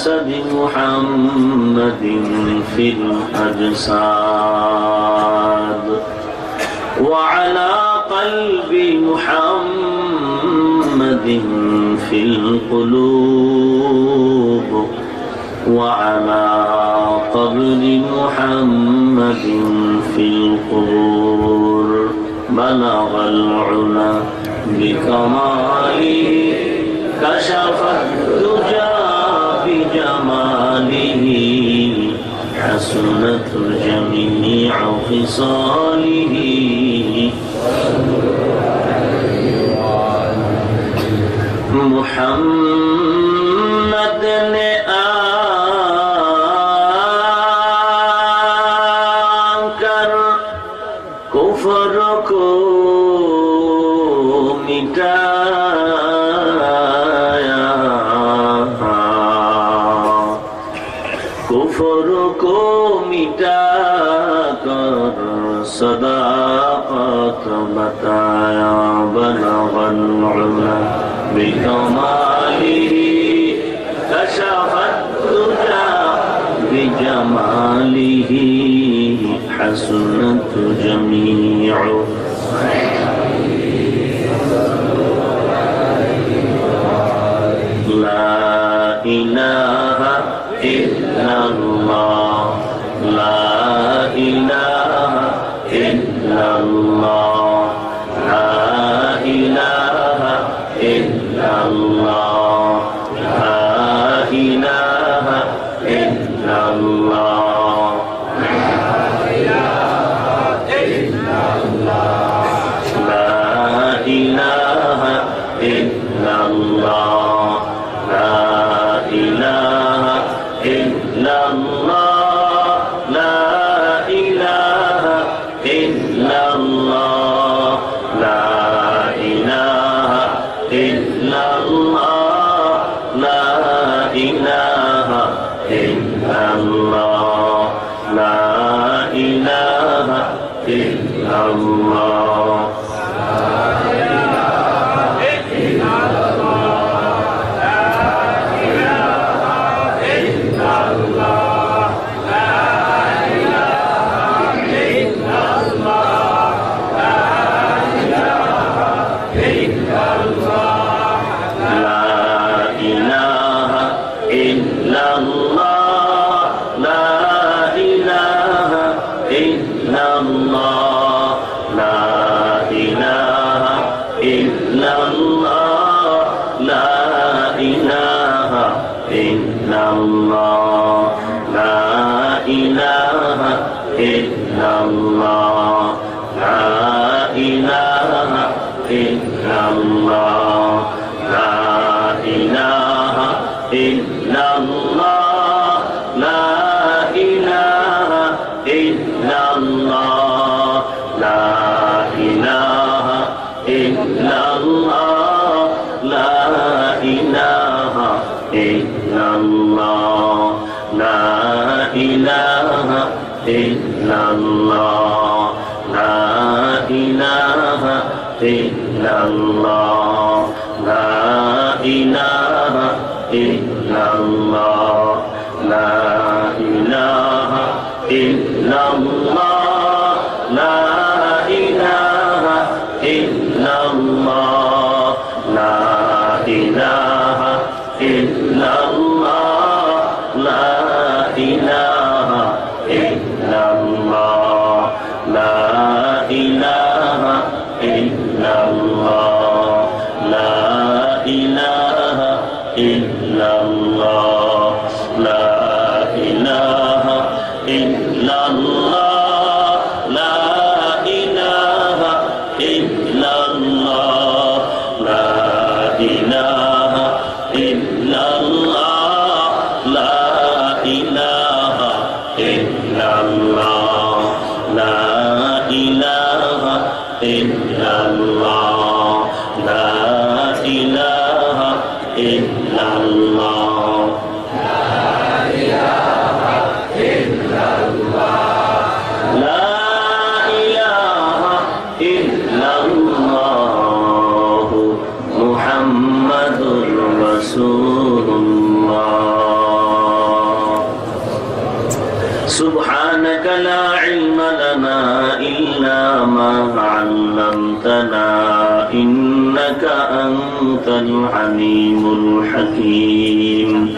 جسد محمد في الأجساد وعلى قلب محمد في القلوب وعلى قبر محمد في القبور بلغ العلا بكماله كشف الدجى بجماله حسنت جميع خصاله محمد نے آکر کفر کو مٹایا کفر کو مٹا کر صداقت بتایا بلغ العلا بکماله کشف الدجى بجماله حسنت جميع لا إله إلا الله لا إله إلا الله لا إله إلا الله لا إله إلا الله لا إله إلا الله لا إله إلا الله لا إله إلا الله لا إله إلا الله لا إله إلا الله لا إله إلا الله لا إله إلا الله سبحانك لا علم لنا إلا ما علمتنا إنك أنت العليم الحكيم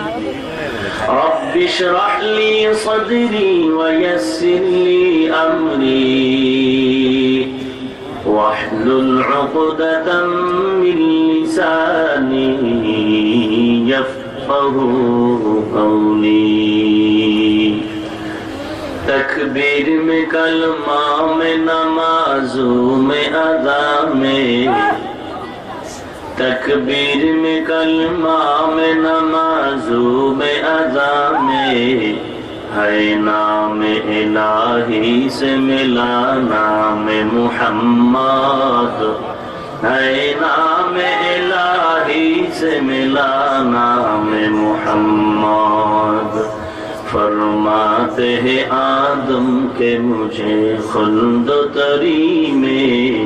رب اشرح لي صدري ويسر لي أمري واحلل عقدة من لساني يفقهوا قولي تکبیر میں کلمہ میں نمازوں میں ادا میں تکبیر میں کلمہ میں نمازوں میں ادا میں ہے نام الہی سے ملا نام محمد ہے نام الہی سے ملا نام محمد فرماتے ہیں آدم کے مجھے خلد تری میں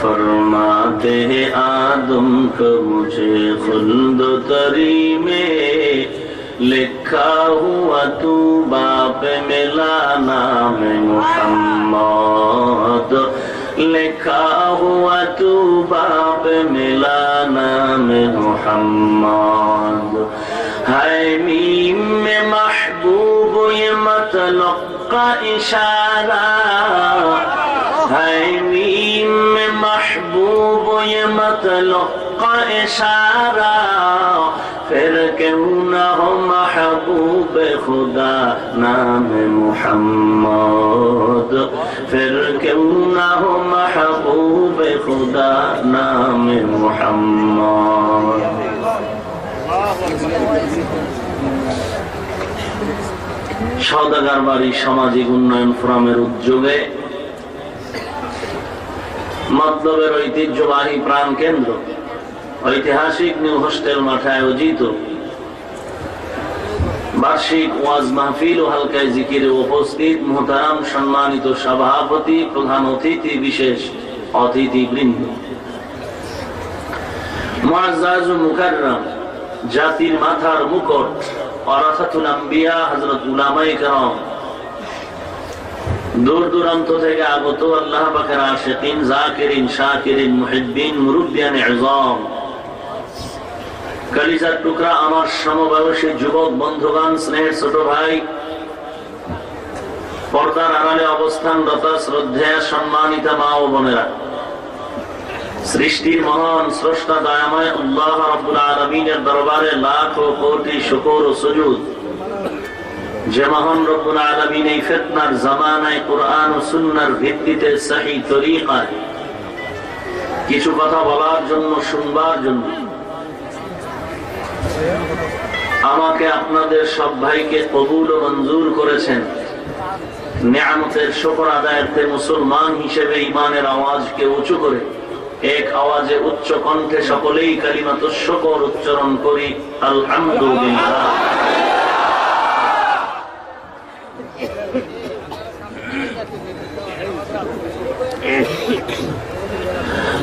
فرماتے ہیں آدم کو مجھے خلد تری میں لکھا ہوا تو باپ ملا نام محمد لکھا ہوا تو باپ ملا نام محمد ہے میم میں محبوب یہ مطلق کا اشارہ ہے میم میں محبوب یہ مطلق کا اشارہ پھر کیوں نہ ہو محبوب خدا نام محمد پھر کیوں نہ ہو محبوب خدا نام محمد সওদাগর বাড়ি সামাজিক উন্নয়ন ফোরামের উদ্যোগে মতলবের ঐতিহ্যবাহী প্রাণ কেন্দ্র ঐতিহাসিক নিউ হোস্টেল মাঠে আয়োজিত বার্ষিক ওয়াজ মাহফিল ও হালকায় জিকিরে উপস্থিত মুহতারাম সম্মানিত সভাপতি প্রধান অতিথি বিশেষ অতিথিবৃন্দ মুআজ্জাজ ও মুকাররম জাতির মাথার মুকুট ওয়ারাসাতুল আম্বিয়া হযরত উলামায়ে কেরাম দূর দূরান্ত থেকে আগত আল্লাহ পাকের আশিকিন যাকিরিন শাকিরিন মুহিব্বিন মুরব্বিয়ান ইযাম কলিজার টুকরা আমার সমবয়সী যুবক বন্ধুগণ স্নেহের ছোট ভাই পর্দার আড়ালে অবস্থানরত শ্রদ্ধেয় সম্মানিত মা ও বোনেরা সৃষ্টির মহান স্রষ্টা দয়াময় আল্লাহ রাব্বুল আলামিনের দরবারে লাখো কোটি শুকর ও সুজুদ যে মহান রব্বুল আলামিন এই ফিতনার জামানায় কোরআন ও সুন্নাহর ভিত্তিতে সহিহ তরিকায় কিছু কথা বলার জন্য শুনবার জন্য আমাকে আপনাদের সব ভাইকে কবুল ও মঞ্জুর করেছেন নিয়ামতের শুকর আদায়ার্থে মুসলমান হিসেবে ঈমানের আওয়াজকে উঁচু করে এক আওয়াজে উচ্চ কণ্ঠে সকলেই কালিমাতুশ শুকর উচ্চারণ করি আলহামদুলিল্লাহ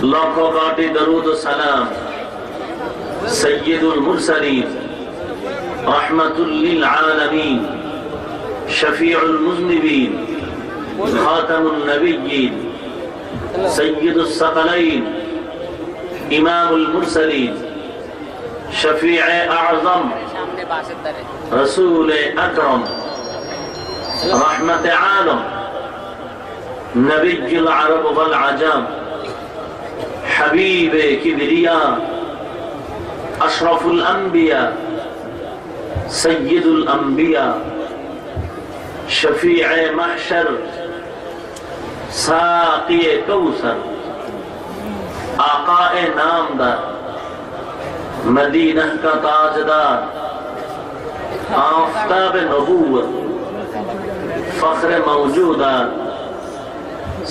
لکھ کوٹی درود و سلام سید المرسلین رحمت للعالمین شفیع المذنبین خاتم النبیین سید الثقلین امام المرسلین شفیع اعظم رسول اکرم رحمت عالم نبی العرب والعجم حبیب کبریاء اشرف الانبیاء سید الانبیاء شفیع محشر ساقی کوثر آقا نامدار مدینہ کا تاجدار آفتاب نبوت فخر موجودات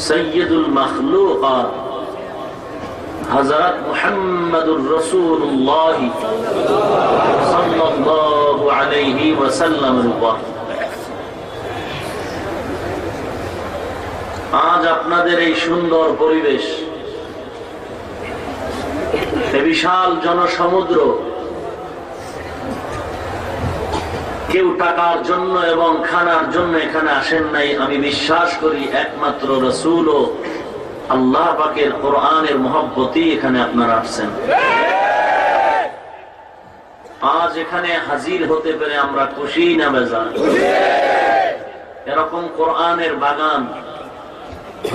سید المخلوقات حضرت محمد رسول اللہ صلی اللہ علیہ وسلم আজ আপনাদের এই সুন্দর পরিবেশ এই বিশাল জনসমুদ্র কেউ টাকার জন্য এবং খানার জন্য এখানে আসেন নাই। আমি বিশ্বাস করি একমাত্র রাসূল ও আল্লাহ পাকের কোরআনের মহব্বতেই এখানে আপনারা আসছেন। আজ এখানে হাজির হতে পেরে আমরা খুশি না বেজার? এরকম কোরআনের বাগান,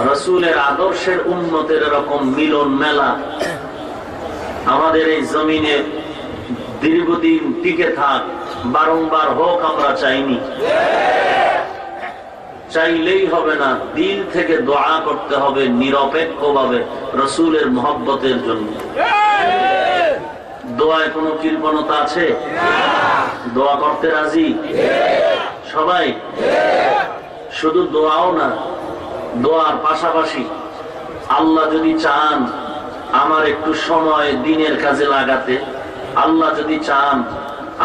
রাসূলের আদর্শের উম্মতের এরকম মিলন মেলা আমাদের এই জমিনে দীর্ঘদিন টিকে থাক, বারংবার হোক আমরা চাইনি। চাইলেই হবে না, দিল থেকে দোয়া করতে হবে নিরপেক্ষভাবে রাসূলের মহব্বতের জন্য। দোয়ায় কোনো কৃপণতা আছে? দোয়া করতে রাজি সবাই? শুধু দোয়াও না, দোয়ার পাশাপাশি আল্লাহ যদি চান আমার একটু সময় দিনের কাজে লাগাতে, আল্লাহ যদি চান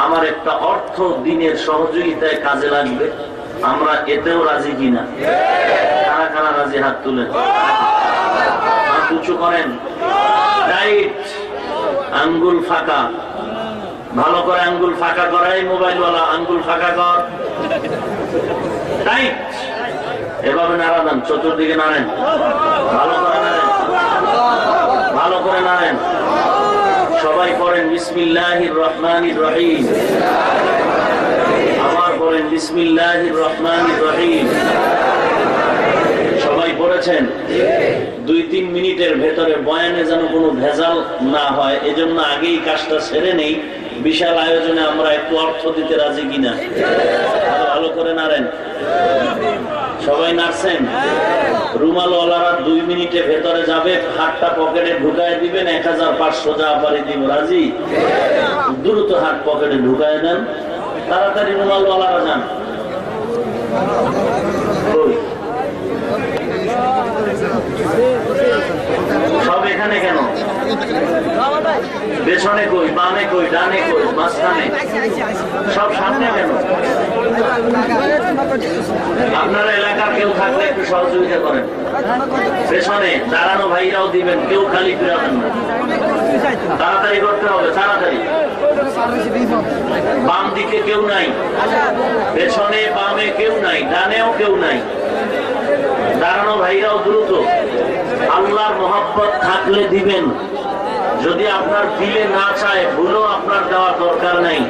আমার একটা অর্থ দিনের সহযোগিতায় কাজে লাগবে, আমরা এতেও রাজি কিনা? কারা কারা রাজি? হাত তুলেন, হাত উঁচু করেন। টাইট, আঙ্গুল ফাঁকা, ভালো করে আঙ্গুল ফাঁকা করাই। মোবাইলওয়ালা আঙ্গুল ফাঁকা কর, টাইট। এভাবে নাড়া দেন, চতুর্দিকে নাড়েন, ভালো করে নাড়েন, ভালো করে নাড়েন। সবাই পড়েন বিসমিল্লাহির রহমানির রহিম। আবার পড়েন বিসমিল্লাহির রহমানির রহিম। সবাই পড়েছেন? 2-3 মিনিটের ভেতরে বয়ানে যেন কোনো ভেজাল না হয়, এজন্য আগেই কাজটা সেরে নেই। বিশাল আয়োজনে আমরা একটু অর্থ দিতে রাজি কিনা? ভালো করে নাড়েন। সবাই নাড়ছেন? রুমালওয়ালারা 2 মিনিটে ভেতরে যাবে, হাতটা পকেটে ঢুকায় দিবেন, 1500 যা পারি দিব। রাজি? দ্রুত হাত পকেটে ঢুকায় দেন, তাড়াতাড়ি রুমালওয়ালারা যান। সব এখানে কেন? পেছনে কই, বামে কই, ডানে কই, মাঝখানে? সব সামনে কেন? আপনারা এলাকার কেউ থাকলে একটু সহযোগিতা করেন। পেছনে দাঁড়ানো ভাইরাও দিবেন, কেউ খালি ফিরাবেন না। তাড়াতাড়ি করতে হবে, তাড়াতাড়ি। বাম দিকে কেউ নাই, পেছনে বামে কেউ নাই, ডানেও কেউ নাই। দাঁড়ানো ভাইরাও দ্রুত। আল্লাহর মহব্বত থাকলে দিবেন, যদি আপনার দিলে না চায় ভুলও আপনার দেওয়ার দরকার নাই।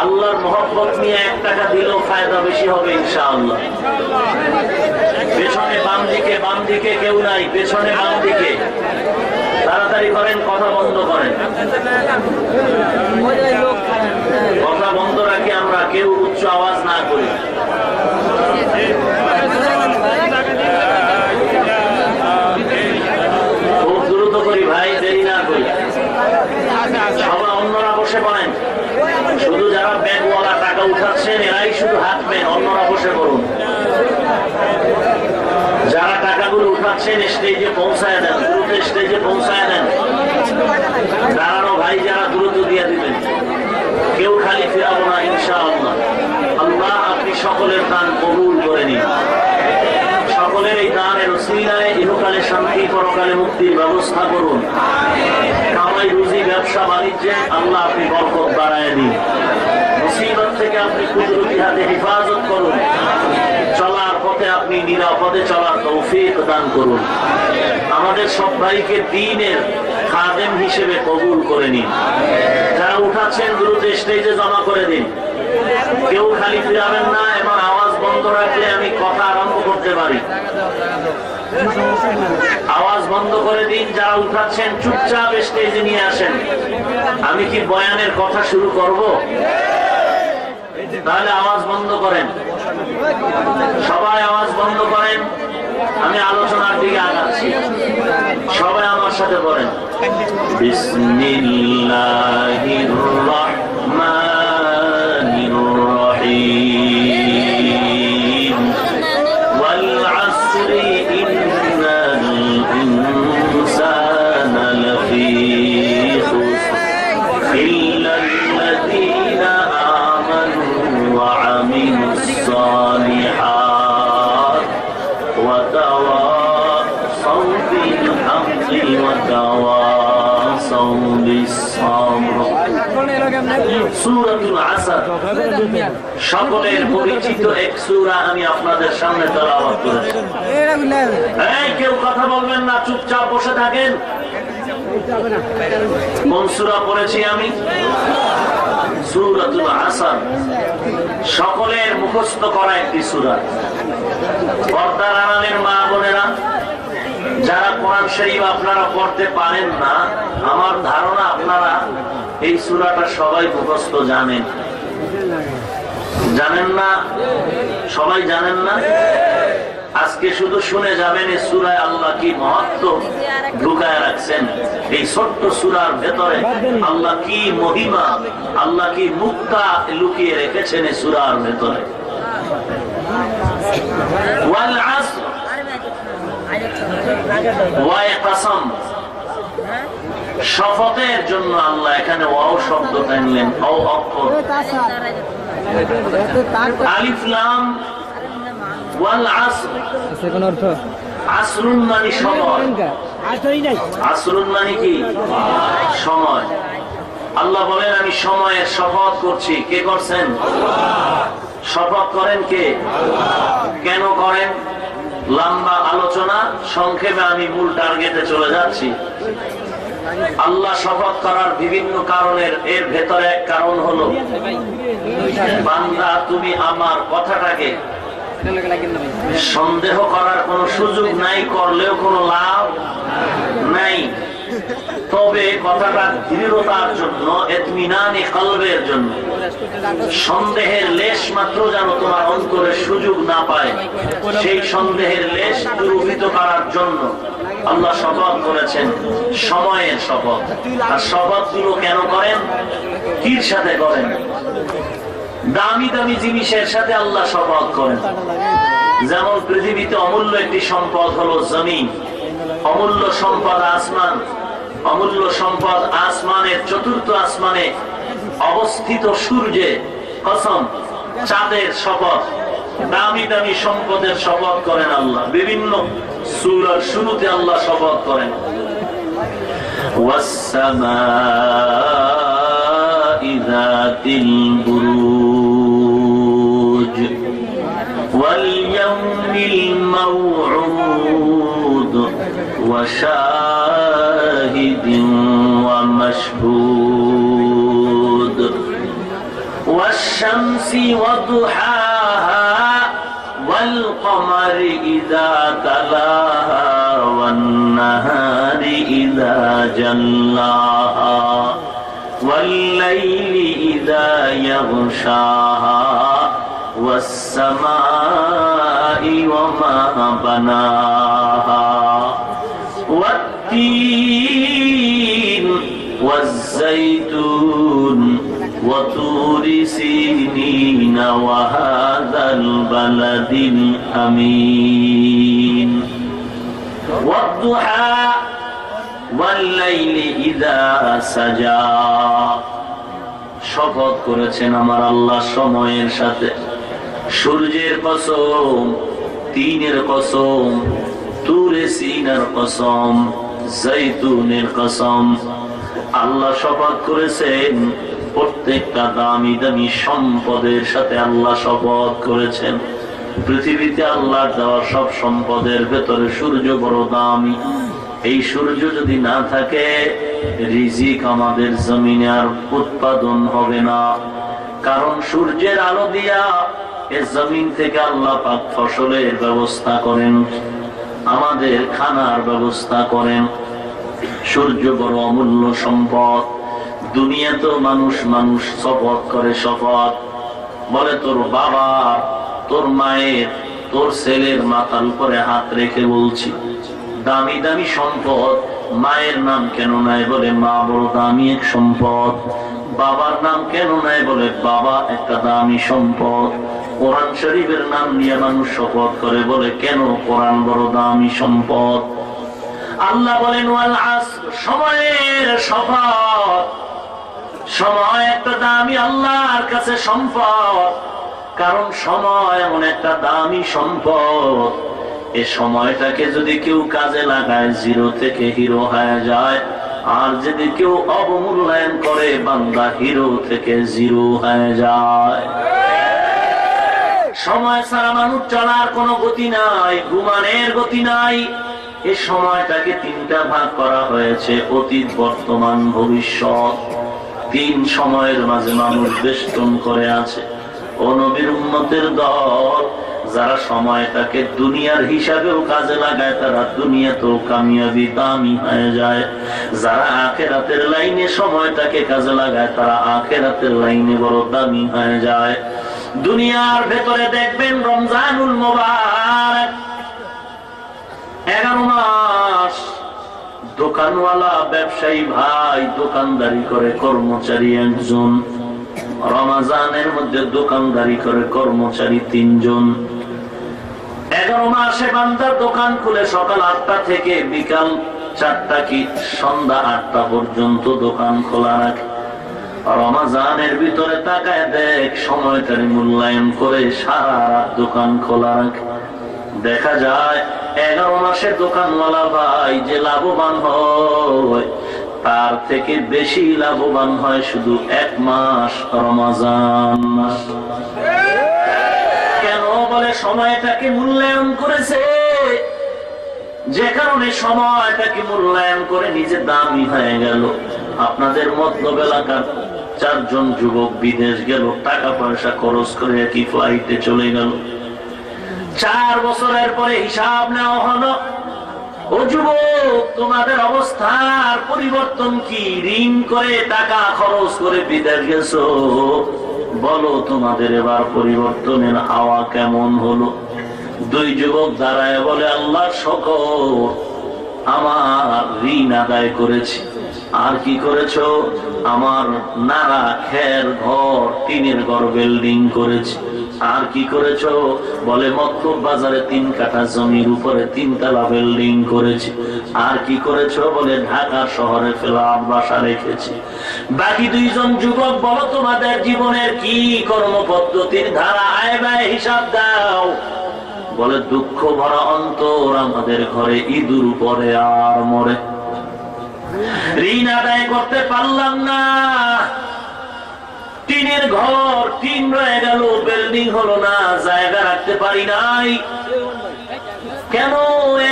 আল্লাহর মহব্বত নিয়ে 1 টাকা দিলেও ফায়দা বেশি হবে ইনশাআল্লাহ। পেছনে বাম দিকে, বাম দিকে কেউ নাই, পেছনে বাম দিকে। তাড়াতাড়ি করেন, কথা বন্ধ করেন। কথা বন্ধ রাখি আমরা, কেউ উচ্চ আওয়াজ না করি। খুব দ্রুত করি ভাই, দেরি না করি। সবাই অন্যরা বসে পড়েন। শুধু যারা ব্যাগওয়ালা টাকা উঠাচ্ছেন এরাই শুধু হাঁটবেন, অন্যরা বসে পড়ুন। যারা টাকাগুলো উঠাচ্ছেন স্টেজে পৌঁছায় দেন, দ্রুত স্টেজে পৌঁছায় দেন। দাঁড়ানো ভাই যারা দ্রুত দিয়ে দিবেন, কেউ খালি ফিরাবো না ইনশাআল্লাহ। আল্লাহ আপনি সকলের দান কবুল করে নিন। সকলের এই দানের উসিলায় ইহকালে শান্তি, পরকালে মুক্তির ব্যবস্থা করুন। কামাই রুজি, ব্যবসা বাণিজ্যে আল্লাহ আপনি বরকত বাড়ায় দিন। মুসিবত থেকে আপনি কুদরতি হাতে হেফাজত করুন। চলার পথে আপনি নিরাপদে চলার তৌফিক দান করুন। আমাদের সব ভাইকে দ্বীনের খাদেম হিসেবে কবুল করে নিন। যারা উঠাচ্ছেন দ্রুত স্টেজে জমা করে দিন, কেউ খালি ফিরাবেন না। এবং আওয়াজ বন্ধ রাখলে আমি কথা আরম্ভ করতে পারি। আওয়াজ বন্ধ করে দিন। যারা উঠাচ্ছেন চুপচাপ স্টেজে নিয়ে আসেন। আমি কি বয়ানের কথা শুরু করব? তাহলে আওয়াজ বন্ধ করেন, সবাই আওয়াজ বন্ধ করেন। আমি আলোচনার দিকে আগাচ্ছি, সবাই আমার সাথে বলেন বিসমিল্লাহির রাহমানির রহিম। ওয়াল আসরি ইন্নাল ইনসানা লাফি খুসর ইল্লাল্লাযীনা আমানু ওয়া আমিলুস সালিহাত ওয়া তাওয়াসাউ বিল হাক্কি ওয়া তাওয়াসাউ বিস সাবর। সূরাতুল আসর সকলের পরিচিত এক সূরা আমি আপনাদের সামনে তেলাওয়াত করেছি। এই কেউ কথা বলবেন না, চুপচাপ বসে থাকেন। কোন সূরা পড়েছি আমি? সূরাতুল আসর, সকলের মুখস্থ করা একটি সূরা। পর্দার আড়ালের মা বোনেরা, যারা কোরআন শরীফ আপনারা পড়তে পারেন না, আমার ধারণা আপনারা এই সূরাটা সবাই মুখস্থ জানেন। জানেন না? সবাই জানেন না? আজকে শুধু শুনে যাবেন এই সূরায় আল্লাহ কি মহত্ব ঢুকায় রাখছেন। এই ছোট্ট সূরার ভেতরে আল্লাহ কি মহিমা, আল্লাহ কি মুক্তা লুকিয়ে রেখেছেন এই সূরার ভেতরে। ওয়াল আসর ওয়া কসম, শপথের জন্য আল্লাহ এখানে ওয়াও শব্দ টানলেন। ওয়াও অক্ষর, আলিফ লাম ওয়াল আসর। কোন অর্থ? আসরুন মানে সময়। আসরুন মানে কি? সময়। আল্লাহ বলেন আমি সময়ের শপথ করছি। কে করছেন? শপথ করেন কে? কেন করেন? লম্বা আলোচনা, সংক্ষেপে আমি মূল টার্গেটে চলে যাচ্ছি। আল্লাহ শপথ করার বিভিন্ন কারণের এর ভেতরে এক কারণ হলো, বান্দা তুমি আমার কথাটাকে সন্দেহ করার কোনো সুযোগ নাই, করলেও কোনো লাভ নাই। তবে কথাটা দৃঢ়তার জন্য, ইতমিনানে কলবের জন্য, সন্দেহের লেশ মাত্র যেন তোমার অন্তরে সুযোগ না পায়, সেই সন্দেহের লেশ দূরীভূত করার জন্য আল্লাহ শপথ করেছেন, সময়ের শপথ। আর শপথ গুলো কেন করেন? কির সাথে করেন? দামি দামি জিনিসের সাথে আল্লাহ শপথ করেন। যেমন পৃথিবীতে অমূল্য একটি সম্পদ হলো জমিন, অমূল্য সম্পদ আসমান, অমূল্য সম্পদ আসমানের চতুর্থ আসমানে অবস্থিত সূর্যে কসম, চাঁদের শপথ, দামি দামি সম্পদের শপথ করেন আল্লাহ। বিভিন্ন সূরার শুরুতে আল্লাহ শপথ করেন, ওয়াস-সামাই যাতিল বুরুজ ওয়াল ইয়াউমিল মাউউদ ওয়া শাহিদিন ওয়া মাশহুদ ওয়াশ-শামসি ওয়া দুহাহা ওয়াল কমারি ইযা তালাহা ওয়ান নাহারি ইযা জাল্লাহা ওয়াল লাইলি ইযা ইয়াগশাহা ওয়াস সামাই ওয়া মা বানাহা ওয়াত-তিন ওয়াজ-যাইতুন ওয়া তুরি সিনিন ওয়া হাযাল বালাদিল আমিন ওয়াদ-দুহা ওয়াল লাইলি ইযা সাজা। শপথ করেছেন আমার আল্লাহ সময়ের সাথে, সূর্যের কসম, তিনের কসম, তুরে সিনার কসম, জাইতুনের কসম। আল্লাহ শপথ করেছেন প্রত্যেকটা দামি দামি সম্পদের সাথে আল্লাহ শপথ করেছেন। পৃথিবীতে আল্লাহর দেওয়া সব সম্পদের ভেতরে সূর্য বড় দামি। এই সূর্য যদি না থাকে, রিজিক আমাদের জমিনে আর উৎপাদন হবে না। কারণ সূর্যের আলো দিয়া এই জমিন থেকে আল্লাহ পাক ফসলের ব্যবস্থা করেন, আমাদের খানার ব্যবস্থা করেন। সূর্য বড় অমূল্য সম্পদ। দুনিয়াতে মানুষ মানুষ শপথ করে, শপথ বলে তোর বাবা, তোর মায়ের, তোর ছেলের মাথার উপরে হাত রেখে বলছি, দামি দামি সম্পদ। মায়ের নাম কেন নাই? বলে মা বড় দামি এক সম্পদ। বাবার নাম কেন নাই? বলে বাবা একটা দামি সম্পদ। কোরআন শরীফের নাম নিয়ে মানুষ শপথ করে, বলে কেন? কোরআন বড় দামি সম্পদ। আল্লাহ বলেন ওয়াল আসর, সময়ের শপথ। সময় একটা দামি আল্লাহর কাছে সম্পদ, কারণ সময় এমন একটা দামি সম্পদ। এই সময়টাকে যদি কেউ কাজে লাগায়, জিরো থেকে হিরো হয়ে যায়। আর যদি কেউ অবমূল্যায়ন করে বান্দা হিরো থেকে জিরো হয়ে যায়। সময় ছাড়া মানুষ চলার কোনো গতি নাই, ঘুমানের গতি নাই। এই সময়টাকে তিনটা ভাগ করা হয়েছে, অতীত, বর্তমান, ভবিষ্যৎ। তিন সময়ের মাঝে মানুষ বেষ্টন করে আছে। ও নবীর উম্মতের দল, যারা সময়টাকে দুনিয়ার হিসাবেও কাজে লাগায় তারা দুনিয়াতেও কামিয়াবি দামি হয়ে যায়। যারা আখিরাতের লাইনে সময়টাকে কাজে লাগায় তারা আখিরাতের লাইনে বড় দামি হয়ে যায়। দুনিয়ার ভেতরে দেখবেন রমজানুল মুবারক 11 মাস দোকানওয়ালা ব্যবসায়ী ভাই দোকানদারি করে, কর্মচারী একজন। রমজানের মধ্যে দোকানদারি করে কর্মচারী 3 জন। 11 মাসে বান্দার দোকান খুলে সকাল 8টা থেকে বিকাল 4টা কি সন্ধ্যা 8টা পর্যন্ত দোকান খোলা রাখে। রমজানের ভিতরে তাকায় দেখ সময়টার মূল্যায়ন করে সারা রাত দোকান খোলা রাখে। দেখা যায় 11 মাসে দোকানওয়ালা ভাই যে লাভবান হয় তার থেকে বেশি লাভবান হয় শুধু 1 মাস রমজান মাস। কেন বলে সময়টাকে মূল্যায়ন করেছে, যে কারণে সময়টাকে মূল্যায়ন করে নিজে দামি হয়ে গেল। আপনাদের মতলব এলাকার 4 জন যুবক বিদেশ গেল, টাকা পয়সা খরচ করে একই ফ্লাইটে চলে গেল। 4 বছরের পরে হিসাব নেওয়া হলো, ও যুবক তোমাদের অবস্থার পরিবর্তন কি? ঋণ করে টাকা খরচ করে বিদেশ গেছো, বলো তোমাদের এবার পরিবর্তনের হাওয়া কেমন হলো? 2 যুবক দাঁড়ায় বলে আল্লাহর শকর, আমার ঋণ আদায় করেছি। আর কি করেছো? আমার নারা খের ঘর, টিনের ঘর বিল্ডিং করেছি। আর কি করেছো? বলে মক্তব বাজারে 3 কাঠা জমির উপরে 3 তলা বিল্ডিং করেছি। আর কি করেছো? বলে ঢাকা শহরে ফ্ল্যাট বাসা রেখেছি। বাকি 2 জন যুবক বলো তোমাদের জীবনের কি কর্মপদ্ধতির ধারা, আয় ব্যয় হিসাব দাও। বলে দুঃখ ভরা অন্তর আমাদের ঘরে ইঁদুর পরে আর মরে, ঋণ আদায় করতে পারলাম না, টিনের ঘর টিন রয়ে গেল, বিল্ডিং হলো না, জায়গা রাখতে পারি নাই। কেন?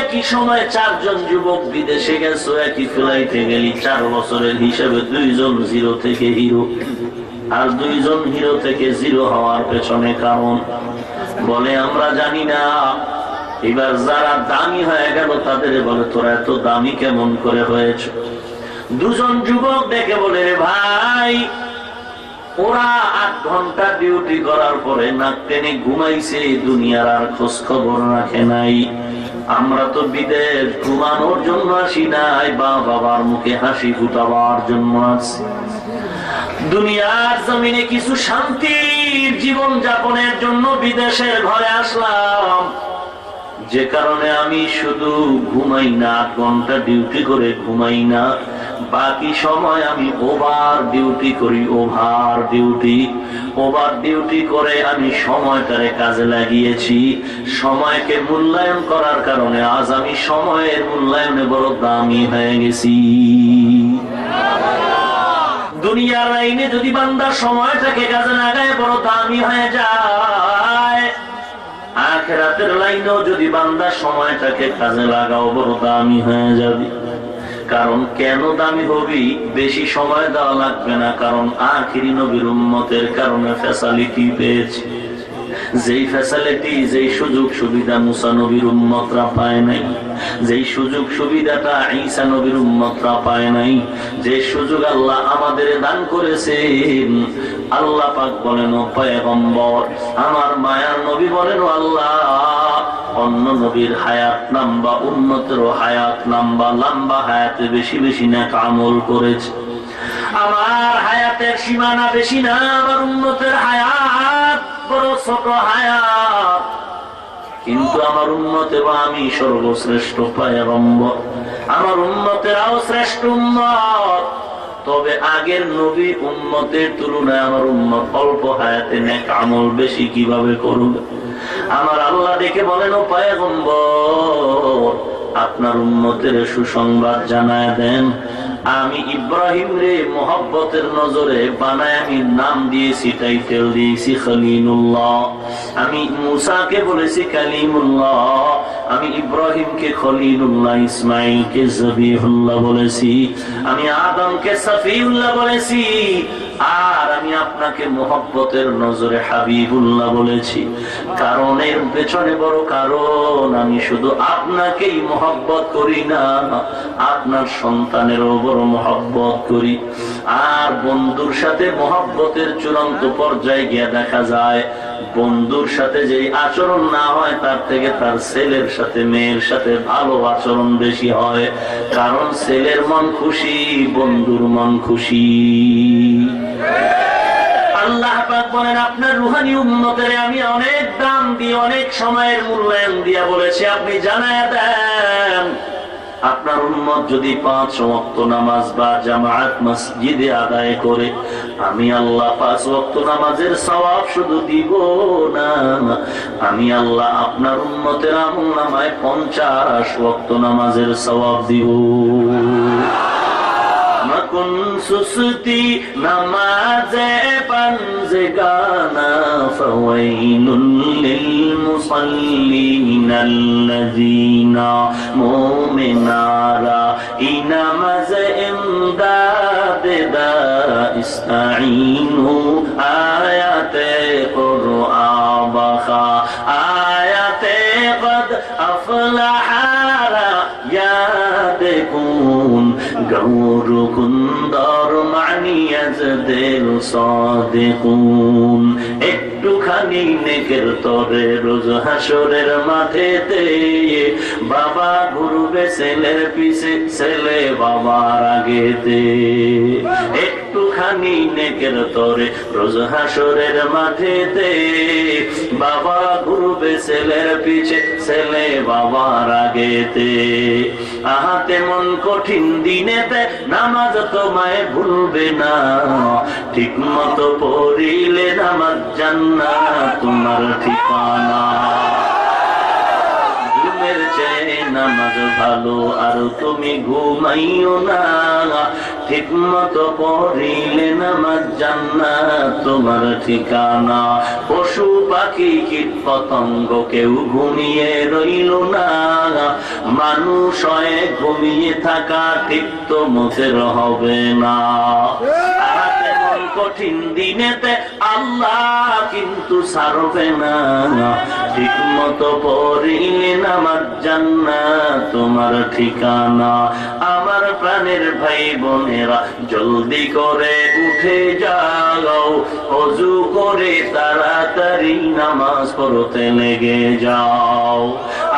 একই সময় 4 জন যুবক বিদেশে গেছো, একই ফ্লাইটে গেলি। 4 বছরের হিসাবে 2 জন জিরো থেকে হিরো, আর 2 জন হিরো থেকে জিরো হওয়ার পেছনে কারণ বলে আমরা জানি না। এবার যারা দামি হয়ে গেল তাদের বলে তোরা এত দামি কেমন করে হয়েছ? 2 জন যুবক দেখে বলে রে ভাই, ওরা 8 ঘন্টা ডিউটি করার পরে নাক টেনে ঘুমাইছে, দুনিয়ার আর খোঁজ খবর রাখে নাই। আমরা তো বিদেশ ঘুমানোর জন্য আসি নাই, বাবার মুখে হাসি ফুটাবার জন্য আছি। দুনিয়ার জমিনে কিছু শান্তির জীবন যাপনের জন্য বিদেশের ঘরে আসলাম, যে কারণে আমি শুধু ঘুমাই না, 8 ঘন্টা ডিউটি করে ঘুমাই না, বাকি সময় আমি ওভার ডিউটি করি। ওভার ডিউটি করে আমি সময়টারে কাজে লাগিয়েছি। সময়কে মূল্যায়ন করার কারণে আজ আমি সময়ের মূল্যায়নে বড় দামি হয়ে গেছি। দুনিয়ার লাইনে যদি বান্দা সময়টাকে কাজে লাগায় বড় দামি হয়ে যায়, আখিরাতের লাইনেও যদি বান্দা সময়টাকে কাজে লাগাও বড় দামি হয়ে যাবে। কারণ কেন দামি হবি? বেশি সময় দেওয়া লাগবে না, কারণ আখিরি নবীর উম্মতের কারণে ফ্যাসিলিটি পেয়েছি। যেই ফ্যাসিলিটি, যেই সুযোগ সুবিধা মুসা নবীর উম্মতরা পায় নাই, যেই সুযোগ সুবিধাটা ঈসা নবীর উম্মতরা পায় নাই, যে সুযোগ আল্লাহ আমাদের দান করেছেন, আল্লাহ পাক বলেন ও পয়গম্বর আমার মায়ার নবী বলেন ও আল্লাহ, অন্য নবীর হায়াত লম্বা, উম্মতেরও হায়াত লম্বা হায়াতে বেশি বেশি নেক আমল করেছে। আমার হায়াতের সীমানা বেশি না, আমার উম্মতের হায়াত বড় ছোট হায়াত, কিন্তু আমার উম্মতে বা আমি সর্বশ্রেষ্ঠ পয়গম্বর, আমার উম্মতেরাও শ্রেষ্ঠ উম্মত। তবে আগের নবী উম্মতের তুলনায় আমার উম্মত অল্প হায়াতে নেক আমল বেশি কিভাবে করবে? আমার আল্লাহ দেখে বলেন ও পয়গম্বর আপনার উম্মতের সুসংবাদ জানায় দেন, আমি ইব্রাহিম রে মোহাব্বতের নজরে বানায় আমি নাম দিয়েছি, টাইটেল দিয়েছি খলিলুল্লাহ। আমি মুসাকে বলেছি কালিমুল্লাহ, আমি ইব্রাহিমকে খলিলুল্লাহ, ইসমাইলকে জবিহুল্লাহ বলেছি, আমি আদমকে সফিউল্লাহ বলেছি, আর আমি আপনাকে মোহাব্বতের নজরে হাবিবুল্লাহ বলেছি। কারণের পেছনে বড় কারণ, আমি শুধু আপনাকেই মোহাব্বত করি না, আপনার সন্তানেরও বড় মোহাব্বত করি। আর বন্ধুর সাথে মোহাব্বতের চূড়ান্ত পর্যায়ে গিয়ে দেখা যায় বন্ধুর সাথে যে আচরণ না হয় তার থেকে তার ছেলের সাথে মেয়ের সাথে ভালো আচরণ বেশি হয়। কারণ ছেলের মন খুশি, বন্ধুর মন খুশি। আল্লাহ পাক বলেন আপনার রুহানি উম্মতের আমি অনেক দাম দিয়ে অনেক সময়ের মূল্যায়ন দিয়ে বলেছি আপনি জানায়া দেন আপনার উম্মত যদি 5 ওয়াক্ত নামাজ বা জামাআত মসজিদে আদায় করে, আমি আল্লাহ 5 ওয়াক্ত নামাজের সওয়াব শুধু দিব না, আমি আল্লাহ আপনার উম্মতের আমলনামায় 50 ওয়াক্ত নামাজের সওয়াব দিব। মকুন সুসতি নামাজে পানজগানা ফাওয়াইলুল লিল মুসাল্লিনাল্লাযিনা মুমিনারা ইনামাজ ইমদাদে দা ইস্তাঈনু আয়াতে কুরআন বাখা আয়াতে কদ আফলাহা ইয়াদকুন গৌরকুন দর মানিয়াজদের সাদিকুন। একটুখানি নেকের তরে রোজ হাসরের মাঠেতে বাবা ঘুরবে ছেলের পিছে, ছেলে বাবার আগেতে। একটুখানি নেকের তরে রোজ হাসরের মাঠেতে বাবা ঘুরবে ছেলের পিছে, ছেলে বাবার আগেতে। আহাতে মন কঠিন দিনেতে নামাজ তোমায় ভুলবে না, ঠিক মতো পড়িলে নামাজ জান্নাত তোমার ঠিকানা। ঘুমের চেয়ে নামাজ ভালো আর তুমি ঘুমাইও না, ঠিক মতো পড়িলে নামাজ জান্নাত তোমার ঠিকানা। পশু পাখি কীট পতঙ্গ কেউ ঘুমিয়ে রইল না, মানুষ হয়ে ঘুমিয়ে থাকা ঠিক তো মোটের হবে না। কঠিন দিনেতে আল্লাহ কিন্তু ছাড়বে না, ঠিক মতো পড়িলে নামাজ জান্নাত তোমার ঠিকানা। আমার প্রাণের ভাই বোনেরা জলদি করে উঠে যাও, ওযু করে তাড়াতাড়ি নামাজ পড়তে লেগে যাও।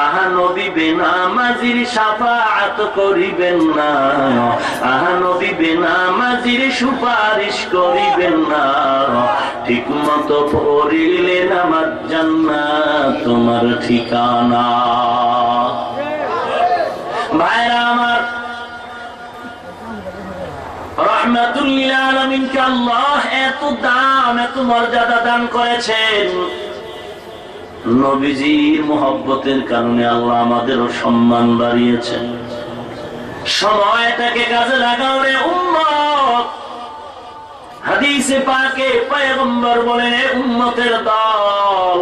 আহা নবী বেনামাজির শাফাআত করিবেন না, আহা নবী বেনামাজির সুপারিশ করিবেন না, ঠিক মতো পড়িলে নামাজ জান্নাত তোমার ঠিকানা। ভাইরা আমার, রাহমাতুল লিল আলামিনকে আল্লাহ এত দাম এত মর্যাদা দান করেছেন। নবীজির মুহাব্বতের কারণে আল্লাহ আমাদেরও সম্মান বাড়িয়েছেন। সময়টাকে কাজে লাগাও রে উম্মত। হাদিসে পাকে পয়গম্বর বলেন, উম্মতের দল,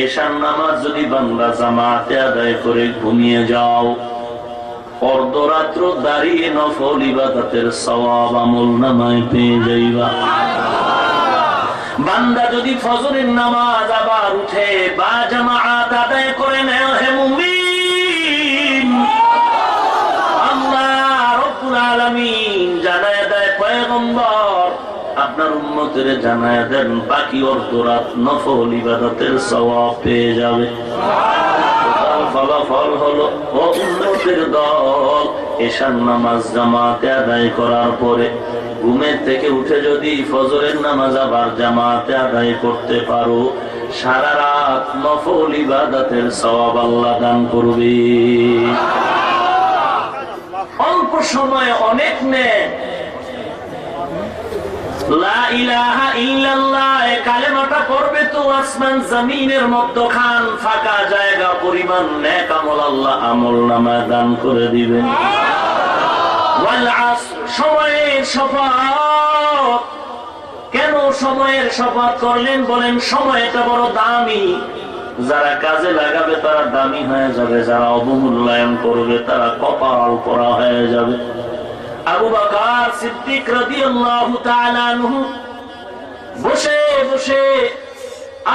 এশার নামাজ যদি বান্দা জামাতে আদায় করে ঘুমিয়ে যাও, অর্ধরাত্র দাঁড়িয়ে নফল ইবাদতের সওয়াব আমলনামায় পেয়ে যাইবা। বান্দা যদি ফজরের নামাজ আবার উঠে বা জামাআত আদায় করে নেয়, হে মুমিন, আল্লাহ রাব্বুল আলামিন জানায় দেয়, পয়গম্বর আপনার উম্মতের জানায় দেন বাকি অর্ধরাত নফল ইবাদতের সওয়াব পেয়ে যাবে। ফলাফল হলো, ও উম্মতের দল, এশার নামাজ জামাতে আদায় করার পরে ঘুমের থেকে উঠে যদি ফজরের নামাজ আবার জামাতে আদায় করতে পারো, সারা রাত নফল ইবাদতের সওয়াব আল্লাহ দান করবে। অল্প সময় অনেক নেন। লা ইলাহা ইল্লাল্লাহ কালেমাটা পড়বে তো আসমান জমিনের মধ্যখান ফাঁকা জায়গা পরিমাণ নেক আমল আল্লাহ আমলনামায় দান করে দিবেন। ওয়াল আসর, সময়ের শপথ। কেন সময়ের শপথ করলেন? বলেন সময়টা বড় দামি, যারা কাজে লাগাবে তারা দামি হয়ে যাবে, যারা অবমূল্যায়ন করবে তারা কপাল পোড়া হয়ে যাবে। আবু বকর সিদ্দিক রাদিয়াল্লাহু তাআলা আনহু বসে বসে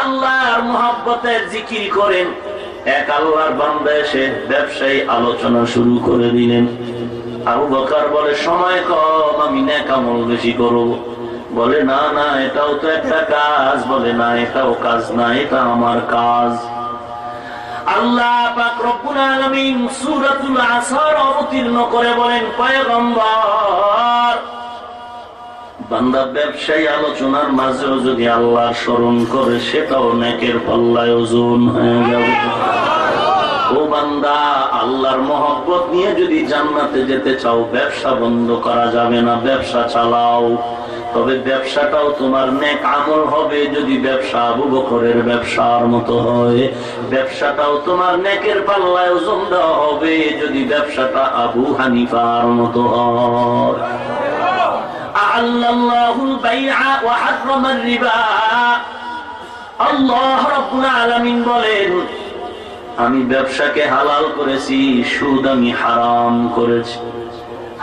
আল্লাহর মুহাব্বতের জিকির করেন। এক আল্লাহর বান্দা এসে ব্যবসায়ী আলোচনা শুরু করে দিলেন। আবু বকর বলে, সময় কম, আমি নেক আমল বেশি করব। বলে, না না, এটাও তো একটা কাজ। বলে, না, এটাও কাজ না, এটা আমার কাজ। আল্লাহ পাক রব্বুল আলামিন সূরাতুল আসর অবতীর্ণ করে বলেন, পয়গম্বর, বান্দা ব্যবসায়ী আলোচনার মাঝেও যদি আল্লাহর স্মরণ করে, সেটাও নেকের পাল্লায় ওজন হয়ে যাবে। ও বান্দা, আল্লাহর মহব্বত নিয়ে যদি জান্নাতে যেতে চাও, ব্যবসা বন্ধ করা যাবে না, ব্যবসা চালাও। তবে ব্যবসাটাও তোমার নেক আমল হবে যদি ব্যবসা আবু বকরের ব্যবসার মতো হয়। ব্যবসাটাও তোমার নেকের পাল্লায় ওজন দেওয়া হবে যদি ব্যবসাটা আবু হানিফার মতো হয়। আল্লাহুল বাইআ ওয়া হারামার রিবা। আল্লাহ রাব্বুল আলামিন বলেন, আমি ব্যবসাকে হালাল করেছি, সুদ আমি হারাম করেছি।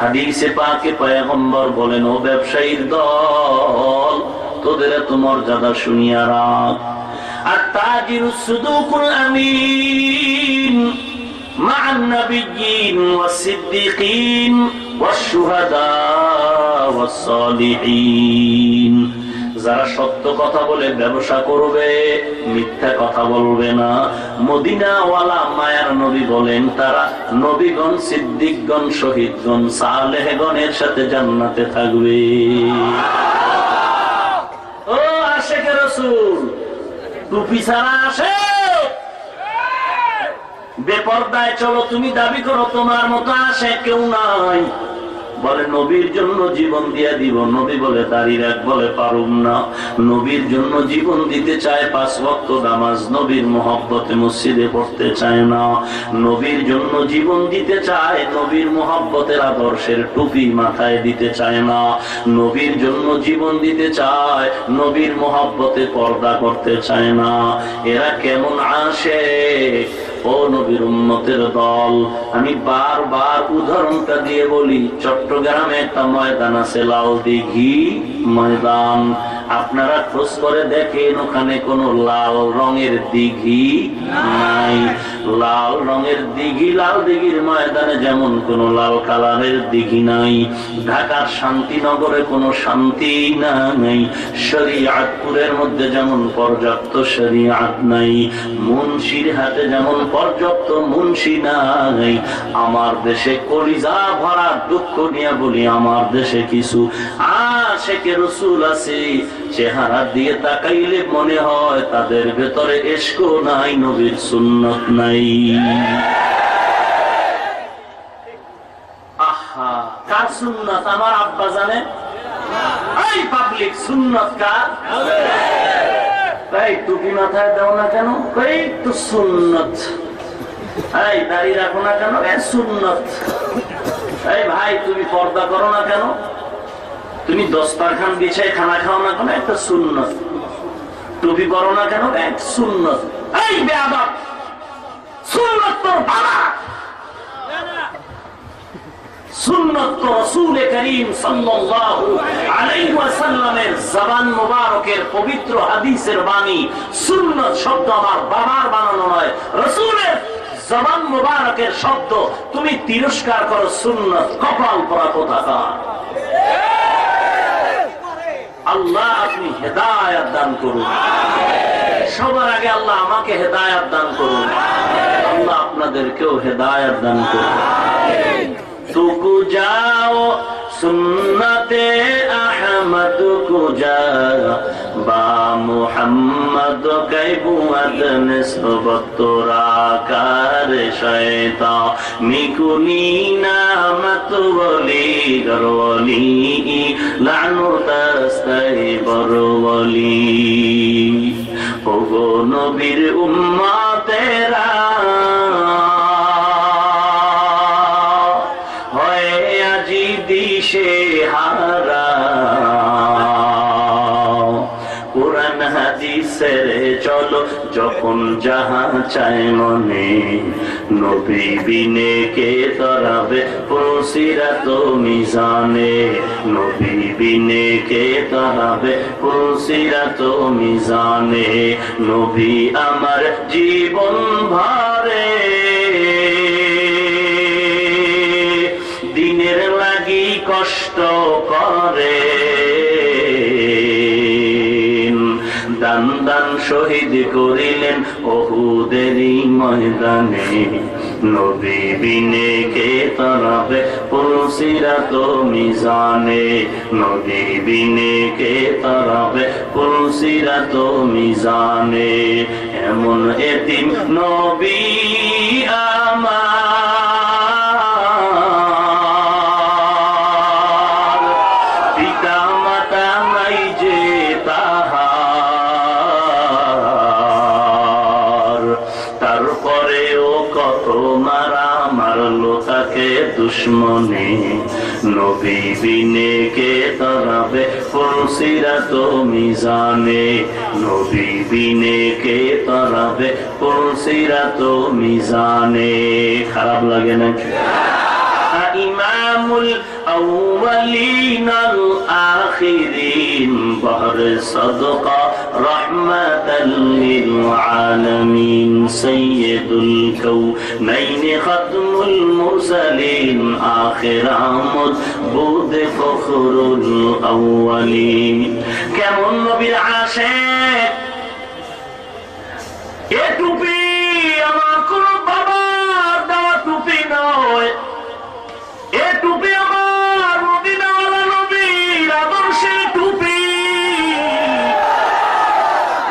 হাদিসে পাকে পয়গম্বর বলেন, ও ব্যবসায়ীর দল, তোদের এত মর্যাদা শুনিয়া রাখ। আত-তাজিরুস সুদুকুল আমিন মা'আন নাবিয়্যিন ওয়াস সিদ্দিকিন ওয়াস শুহাদা ওয়াস সালিহিন। যারা সত্য কথা বলে ব্যবসা করবে, মিথ্যা কথা বলবে না, মদিনাওয়ালা মায়ার নবী বলেন, তারা নবীগণ, সিদ্দিকগণ, শহীদগণ, সালেহগণের সাথে জান্নাতে থাকবে। ও আশিকে রাসূল, টুপি ছাড়া আসে, বেপরদায় চলো, তুমি দাবি করো তোমার মতো আসে কেউ নাই। বলে, নবীর জন্য জীবন দিয়ে দিব। নবী বলে, দাঁড়িয়ে রাখ। বলে, পারুম না। নবীর জন্য জীবন দিতে চায়, 5 ওয়াক্ত নামাজ নবীর মহব্বতে মসজিদে পড়তে চায় না। নবীর জন্য জীবন দিতে চায়, নবীর মহব্বতের আদর্শের টুপি মাথায় দিতে চায় না। নবীর জন্য জীবন দিতে চায়, নবীর মহব্বতে পর্দা করতে চায় না। এরা কেমন আসে? ও নবীর উম্মতের দল, আমি বারবার উদাহরণটা দিয়ে বলি, চট্টগ্রামে একটা ময়দান আছে, লাল দিঘি ময়দান। আপনারা খোঁজ করে দেখেন, ওখানে কোনো লাল রঙের দিঘি নাই। লাল রঙের দিঘি, লাল দিঘির ময়দানে যেমন কোনো লাল কালারের দিঘি নাই। ঢাকার শান্তিনগরে কোনো শান্তি নাই। শরীয়তপুরের মধ্যে যেমন পর্যাপ্ত শরীয়ত নাই, মুন্সিরহাটে যেমন পর্যাপ্ত মুন্সি নাই। আমার দেশে কলিজা ভরা দুঃখ নিয়ে বলি, আমার দেশে কিছু আশিকে রাসূল আছে, চেহারা দিয়ে তাকাইলে মনে হয় তাদের ভেতরে ইশক নাই, নবীর সুন্নাত নাই। আহা, কার সুন্নাত? আমার আব্বা জানে। এই পাবলিক, সুন্নাত কার? তাই টুপি মাথায় দাও না কেন? এই তো সুন্নাত। এই দাঁড়িয়ে রাখো না কেন? এই সুন্নাত। এই ভাই, তুমি পর্দা করো না কেন? তুমি দস্তারখান বিছায় খানা খাও না কেন? একটা সুন্নাত। টুপি পরো না কেন? এক সুন্নাত। এই বেয়াদব, সুন্নাত তোর বাবা। সুন্নাত তো রাসূল করিম সাল্লাল্লাহু আলাইহি ওয়াসাল্লামের জবান মুবারকের পবিত্র হাদিসের বাণী। সুন্নাত শব্দ আমার বাবার বানানো নয়, রাসূলের জবান মুবারকের শব্দ। তুমি তিরস্কার করো সুন্নাত, কপাল পোড়া কোথাকার। আল্লাহ আপনি হেদায়েত দান করুন। সবার আগে আল্লাহ আমাকে হেদায়েত দান করুন। আল্লাহ আপনাদেরকেও হেদায়েত দান করুন। तुकु जाओ सुन्नते अहमद को जा बा मुहम्मद कैबुअद निस्बत तोरा कर शैता निकुनी नामत वली गरवली लानु दस्तै बरवली ओगो नबीर उम्मतेरा ছেড়ে চলো যখন যাহা চায় মনে, নবী বিনে কে তরাবে পুলসিরাত মিজানে, নবী বিনে কে তরাবে পুলসিরাত মিজানে। নবী আমার জীবন ভরে দিনের লাগি কষ্ট করে, দান দান শহীদ করিলেন উহুদেরই ময়দানে, নবী বিনে কে তরাবে পুলসিরাত মিজানে, নবী বিনে কে তরাবে পুলসিরাত মিজানে। এমন এতিম নবী আমার, পিতা মাতা নাই যে তাহার, তারপরেও কত মারা মারলো তাকে দুশ্মনে, নবী বিনে কে তরাবে পুলসিরাত মিজানে, নবী বিনে কে তরাবে পুলসিরাত মিজানে। খারাপ লাগে না? ইমামুল আউয়ালিন আল আখিরিন বহর সাদকা রাহমাতাল লিল আলামিন, সাইয়্যিদুল কাউনাইন খাতমুল মুরসালিন, আখির আমদ বুদ ফখরুল আউয়ালিন। কেমন নবীর আশিক! এ টুপি আমার কোন বাবার দেওয়া টুপি নয়, এ টুপি আমার মদিনাওয়ালা নবীর আদর্শের টুপি।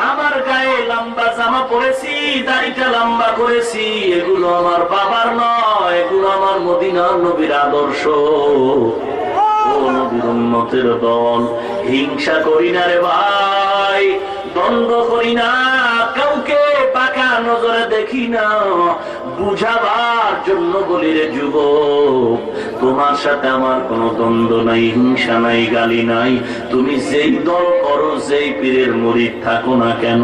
আমার গায়ে লম্বা জামা পরেছি, দাড়িটা লম্বা করেছি, এগুলো আমার বাবার নয়, এগুলো আমার মদিনার নবীর আদর্শ। ও নবীর উম্মতের দল, হিংসা করি না রে ভাই, দ্বন্দ্ব করি না, কাউকে পাকা নজরে দেখি না, বুঝাবার জন্য বলি রে যুবক, তোমার সাথে আমার কোনো দ্বন্দ্ব নাই, হিংসা নাই, গালি নাই। তুমি যেই দল করো, যেই পীরের মুরিদ থাকো না কেন,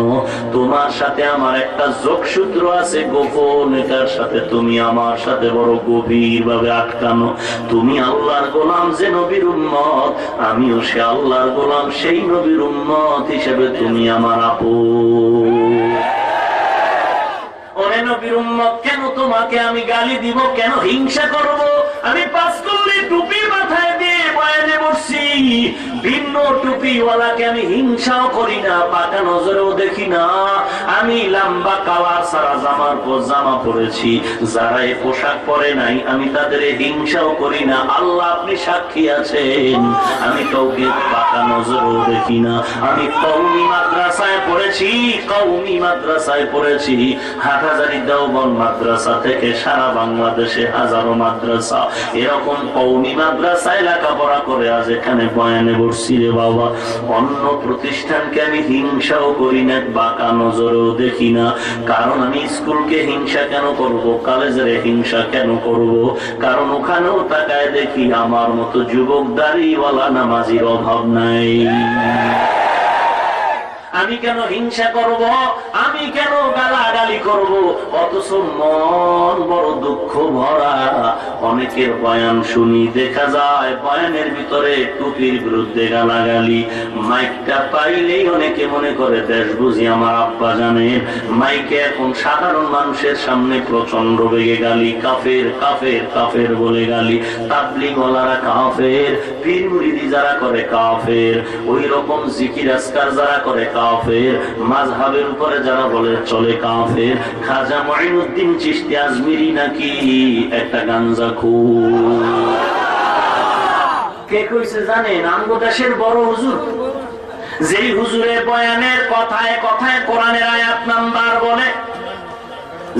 তোমার সাথে আমার একটা যোগসূত্র আছে গোপন, এটার সাথে তুমি আমার সাথে বড় গভীর ভাবে আটকানো। তুমি আল্লাহর গোলাম, যে নবীর উম্মত, আমিও সে আল্লাহর গোলাম, সেই নবীর উম্মত হিসেবে তুমি আমার আপন। ওরে নবীর উম্মত, কেন তোমাকে আমি গালি দিব, কেন হিংসা করব? আমি পাঁচ কলি টুপি মাথায় দিয়ে বয়ানে বসছি, ভিন্ন টুপিওয়ালাকে আমি হিংসাও করি না, পাকা নজরেও দেখি না। আমি লম্বা কালার সারা জামার পর জামা পরেছি, যারা এই পোশাক পরে নাই আমি তাদের হিংসাও করি না। আল্লাহ আপনি সাক্ষী আছেন, আমি কাউকে পাকা নজরেও দেখি না। আমি কওমি মাদ্রাসায় পড়েছি, কওমি মাদ্রাসায় পড়েছি, হাটহাজারী দেওবন্দ মাদ্রাসা থেকে সারা বাংলাদেশে হাজারো মাদ্রাসা, এরকম কওমি মাদ্রাসায় লেখাপড়া করে আজ এখানে বয়ানে বসছি রে বাবা। অন্য প্রতিষ্ঠানকে আমি হিংসাও করি না, বাঁকা নজরেও দেখি না। কারণ আমি স্কুলকে হিংসা কেন করব, কলেজের হিংসা কেন করব? কারণ ওখানেও তাকায় দেখি আমার মতো যুবক দাড়িওয়ালা নামাজির অভাব নাই। আমি কেন হিংসা করব, আমি কেন গালাগালি করব? অথচ মন বড় দুঃখ ভরা। অনেকের বয়ান শুনি, দেখা যায় বয়ানের ভিতরে টুপির বিরুদ্ধে গালাগালি। মাইকটা পাইলেই অনেকে মনে করে দেশ বুঝি আমার আব্বা জানেন। মাইকে এখন সাধারণ মানুষের সামনে প্রচন্ড বেগে গালি, কাফের কাফের কাফের বলে গালি। তাবলীগওয়ালারা কাফের, পীর মুরিদি যারা করে কাফের, ওই রকম জিকির আজকার যারা করে কাফের, মাযহাবের উপরে যারা বলে চলে কাফের। খাজা মুঈনুদ্দিন চিশতি আজমিরি নাকি একটা গাঞ্জাখোর। কে কইছে জানেন? আমগো দেশের বড় হুজুর, যেই হুজুরের বয়ানের কথায় কথায় কোরআনের আয়াত নাম্বার বলে,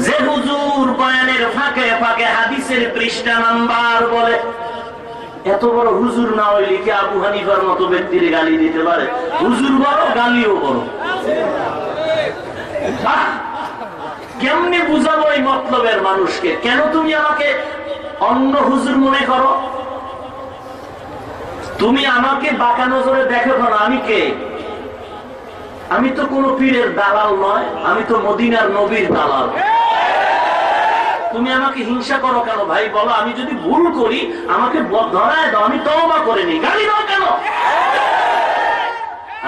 যে হুজুর বয়ানের ফাঁকে ফাঁকে হাদিসের পৃষ্ঠা নাম্বার বলে, এত বড় হুজুর না হইলে কি আবু হানিফার মতো ব্যক্তির গালি দিতে পারে? হুজুর বড়, গালিও বড়। কেমনে বুঝাবো এই মতলবের মানুষকে? কেন তুমি আমাকে অন্য হুজুর মনে করো? তুমি আমাকে বাঁকা নজরে দেখো না, আমি কে? আমি তো কোনো পীরের দালাল নয়, আমি তো মদিনার নবীর দালাল। তুমি আমাকে হিংসা করো কেন ভাই? বলো, আমি যদি ভুল করি আমাকে ধরায় দাও, আমি তওবা করে নিই। গালি দাও কেন?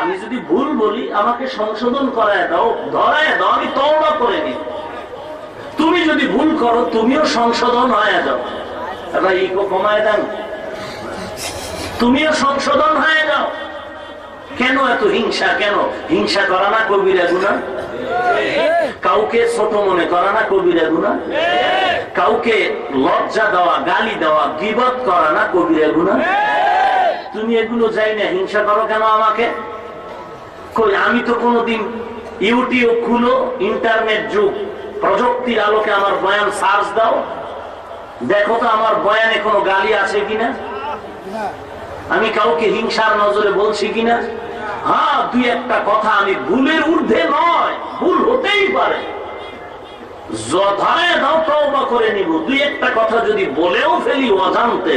আমি যদি ভুল বলি আমাকে সংশোধন করায় দাও, ধরায় দাও, আমি তওবা করে নিই। তুমি যদি ভুল করো তুমিও সংশোধন হয়ে যাও। ভাই ইকো কমায় দেন, তুমিও সংশোধন হয়ে যাও। কেন এত হিংসা? কেন হিংসা করা না কবিরা গুনাহ? কাউকে ছোট মনে করা না কবিরা গুনাহ? কাউকে লজ্জা দেওয়া, গালি দেওয়া, গীবত করা না কবিরা গুনাহ? তুমি এগুলো যাই না, হিংসা করো কেন আমাকে? কই আমি তো কোনোদিন ইউটিউব খুলো, ইন্টারনেট যুগ, প্রযুক্তির আলোকে আমার বয়ান সার্চ দাও, দেখো তো আমার বয়ানে কোনো গালি আছে কিনা, আমি কাউকে হিংসার নজরে বলছি কিনা। হ্যাঁ, দুই একটা কথা আমি ভুলের ঊর্ধ্বে নয়, ভুল হতেই পারে, ধরায় দাও, তওবা করে নিব। দুই একটা কথা যদি বলেও ফেলি অজান্তে,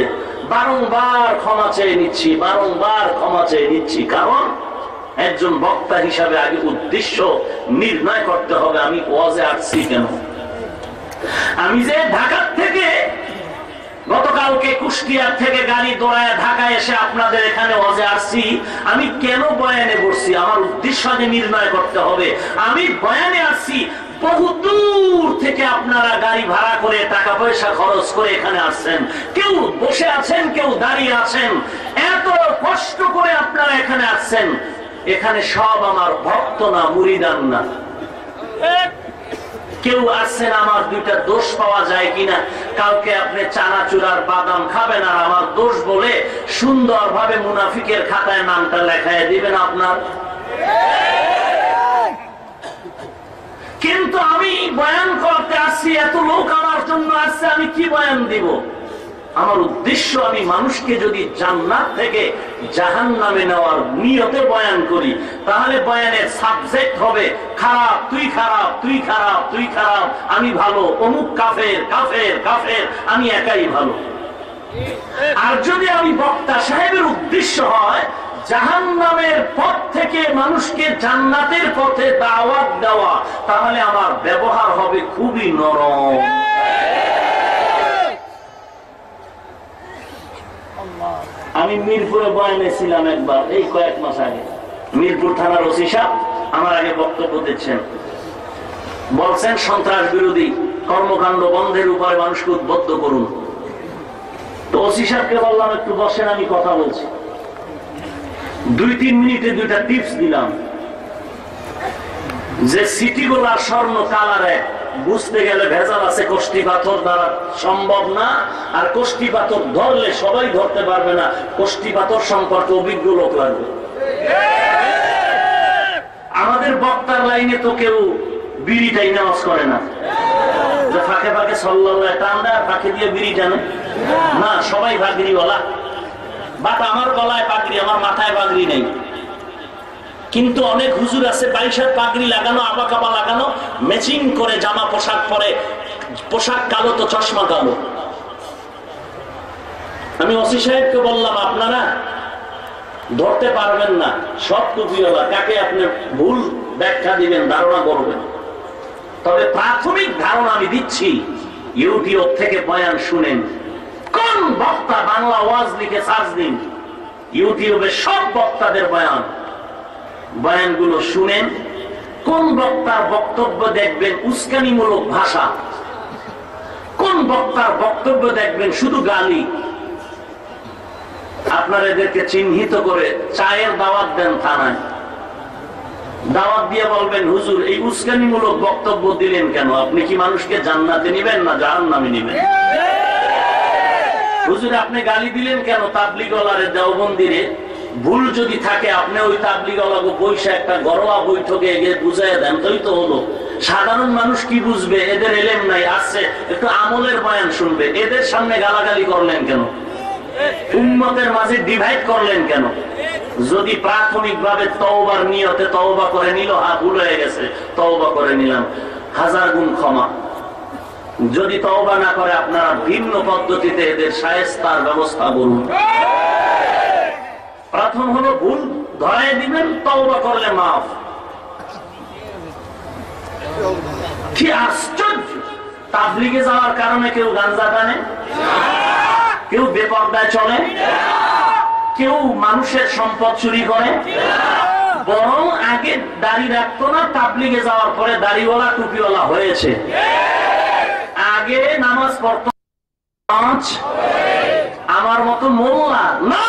বারংবার ক্ষমা চেয়ে নিচ্ছি, বারংবার ক্ষমা চেয়ে নিচ্ছি। কারণ একজন বক্তা হিসাবে আগে উদ্দেশ্য নির্ণয় করতে হবে, আমি ওয়াজে আসছি কেন। আমি যে ঢাকার থেকে গতকালকে কুষ্টিয়ার থেকে গাড়ি দৌড়ায় ঢাকায় এসে আপনাদের এখানে ওয়াজে আসছি, আমি কেন বয়ানে বসছি, আমার উদ্দেশ্য আগে নির্ণয় করতে হবে। আমি বয়ানে আসছি, বহু দূর থেকে আপনারা গাড়ি ভাড়া করে টাকা পয়সা খরচ করে এখানে আসছেন, কেউ বসে আছেন, কেউ দাঁড়িয়ে আছেন, এত কষ্ট করে আপনারা এখানে আসছেন। এখানে সব আমার ভক্ত না, মুরিদান না। কেউ আসছেন আমার দুইটা দোষ পাওয়া যায় কিনা, কাউকে আপনি চানাচুরার বাদাম খাবেন আর আমার দোষ বলে সুন্দরভাবে মুনাফিকের খাতায় নামটা লেখায় দিবেন আপনার। কিন্তু আমি বয়ান করতে আসছি, এত লোক আমার জন্য আসছে, আমি কি বয়ান দিব? আমার উদ্দেশ্য, আমি মানুষকে যদি জান্নাত থেকে জাহান্নামে নেওয়ার নিয়তে বয়ান করি, তাহলে বয়ানের সাবজেক্ট হবে খারাপ, তুই খারাপ, তুই খারাপ, তুই খারাপ, আমি ভালো, অমুক কাফের, কাফের, কাফের, আমি একাই ভালো। আর যদি আমি বক্তা সাহেবের উদ্দেশ্য হয় জাহান্নামের পথ থেকে মানুষকে জান্নাতের পথে দাওয়াত দেওয়া, তাহলে আমার ব্যবহার হবে খুবই নরম। আমি মিরপুরে বয়ানে ছিলাম একবার, এই কয়েক মাস আগে। মিরপুর থানার ওসি সাহেব আমার আগে বক্তব্য দিচ্ছেন, বলছেন সন্ত্রাস বিরোধী কর্মকাণ্ড বন্ধের উপরে মানুষকে উদ্বুদ্ধ করুন। তো ওসি সাহেবকে বললাম একটু বসেন, আমি কথা বলছি। 2-3 মিনিটে দুইটা টিপস দিলাম যে সিটিগুলা স্বর্ণ কালারে বুঝতে গেলে ভেজাল আছে, কোষ্টি পাথর দ্বারা সম্ভব না, আর কোষ্টি পাথর ধরলে সবাই ধরতে পারবে না, কোষ্টি পাথর সম্পর্কে অভিজ্ঞ লোক লাগবে। আমাদের বক্তার লাইনে তো কেউ বিড়িটাই নামাজ করে না, যে ফাঁকে ফাঁকে সাল্লাল্লাহু টান দেয়, ফাঁকে দিয়ে বিড়ি টানে না, সবাই পাগড়িওয়ালা। বাট আমার গলায় পাগড়ি, আমার মাথায় পাগড়ি নেই। কিন্তু অনেক হুজুর আছে 22 হাত পাগড়ি লাগানো, আবা কাবা লাগানো, ম্যাচিং করে জামা পোশাক পরে, পোশাক কালো তো চশমা কালো। আমি ওসি সাহেবকে বললাম, আপনারা ধরতে পারবেন না সব টুপিওয়ালা, কাকে আপনি ভুল ব্যাখ্যা দিবেন, ধারণা করবেন। তবে প্রাথমিক ধারণা আমি দিচ্ছি, ইউটিউব থেকে বয়ান শুনেন। কোন বক্তা বাংলা ওয়াজ লিখে সার্চ দিন, ইউটিউবে সব বক্তাদের বয়ানগুলো শুনেন। কোন বক্তার বক্তব্য দেখবেন উস্কানিমূলক ভাষা, কোন বক্তার বক্তব্য দেখবেন শুধু গালি। আপনারা এদেরকে চিহ্নিত করে চায়ের দাওয়াত দেন থানায়, দাওয়াত দিয়ে বলবেন, হুজুর এই উস্কানিমূলক বক্তব্য দিলেন কেন? আপনি কি মানুষকে জান্নাতে নিবেন না জাহান্নামে নিবেন? হুজুর আপনি গালি দিলেন কেন তাবলীগওয়ালারে দেওবন্দিরে? ভুল যদি থাকে আপনি ওই তাবলীগওয়ালাকে পয়সা একটা ঘরোয়া বৈঠকে গিয়ে বুঝাইয়া দেন, তাই তো হলো। সাধারণ মানুষ কি বুঝবে? এদের এলেম নাই, আসছে একটু আমলের বয়ান শুনবে, এদের সামনে গালাগালি করলেন কেন? উম্মতের মাঝে ডিভাইড করলেন কেন? যদি প্রাথমিক ভাবে তওবার নিয়তে তওবা করে নিল, ভুল হয়ে গেছে, তওবা করে নিলাম, 1000 গুণ ক্ষমা। যদি তওবা না করে আপনারা ভিন্ন পদ্ধতিতে এদের শায়েস্তার ব্যবস্থা করুন। প্রথম হলো ভুল ধরাই দিবেন, তওবা করলে মাফ। কি আশ্চর্য! তাবলিগে যাওয়ার কারণে কেউ গাঁজা টানে, কেউ বেপরদায় চলে, কেউ মানুষের সম্পদ চুরি করে, বরং আগে দাড়ি রাখতো না, তাবলিগে যাওয়ার পরে দাড়িওয়ালা টুপিওয়ালা হয়েছে। আগে নামাজ পড়তো আমার মতো মোল্লা না,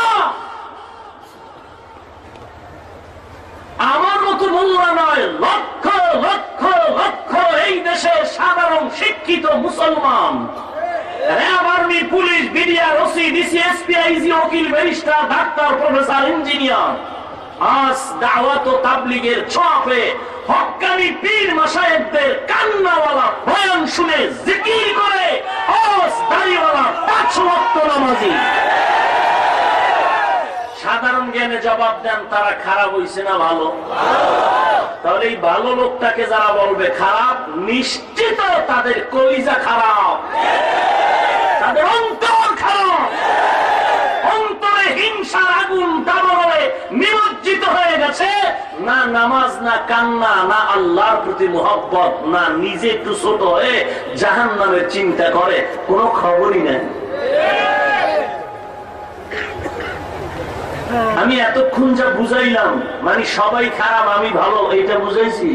আমার মতো মোল্লা নয়, লক্ষ লক্ষ লক্ষ এই দেশের সাধারণ শিক্ষিত মুসলমান, RAB, army, police, BDR, OC, DC, SP, IG, উকিল, ব্যারিস্টার, ডাক্তার, প্রফেসর, ইঞ্জিনিয়ার আজ দাওয়াত ও তাবলীগের ছোঁয়াপে হক্কানি পীর মাশায়েখদের কান্নাওয়ালা বয়ান শুনে জিকির করে আজ দাড়িওয়ালা 5 ওয়াক্ত নামাজি। সাধারণ জ্ঞানে জবাব দেন, তারা খারাপ হইছে না ভালো? তাহলে এই ভালো লোকটাকে যারা বলবে খারাপ, নিশ্চিত তাদের কলিজা খারাপ, তাদের অন্তর খারাপ, অন্তরে হিংসার আগুন দাবানলে নিমজ্জিত হয়ে গেছে। না নামাজ, না কান্না, না আল্লাহর প্রতি মুহাব্বত, না নিজে একটু ছোট হয়ে জাহান্নামের চিন্তা করে, কোনো খবরই নেই। আমি এতক্ষণ যা বুঝাইলাম, মানে সবাই খারাপ আমি ভালো, এটা বুঝাইছি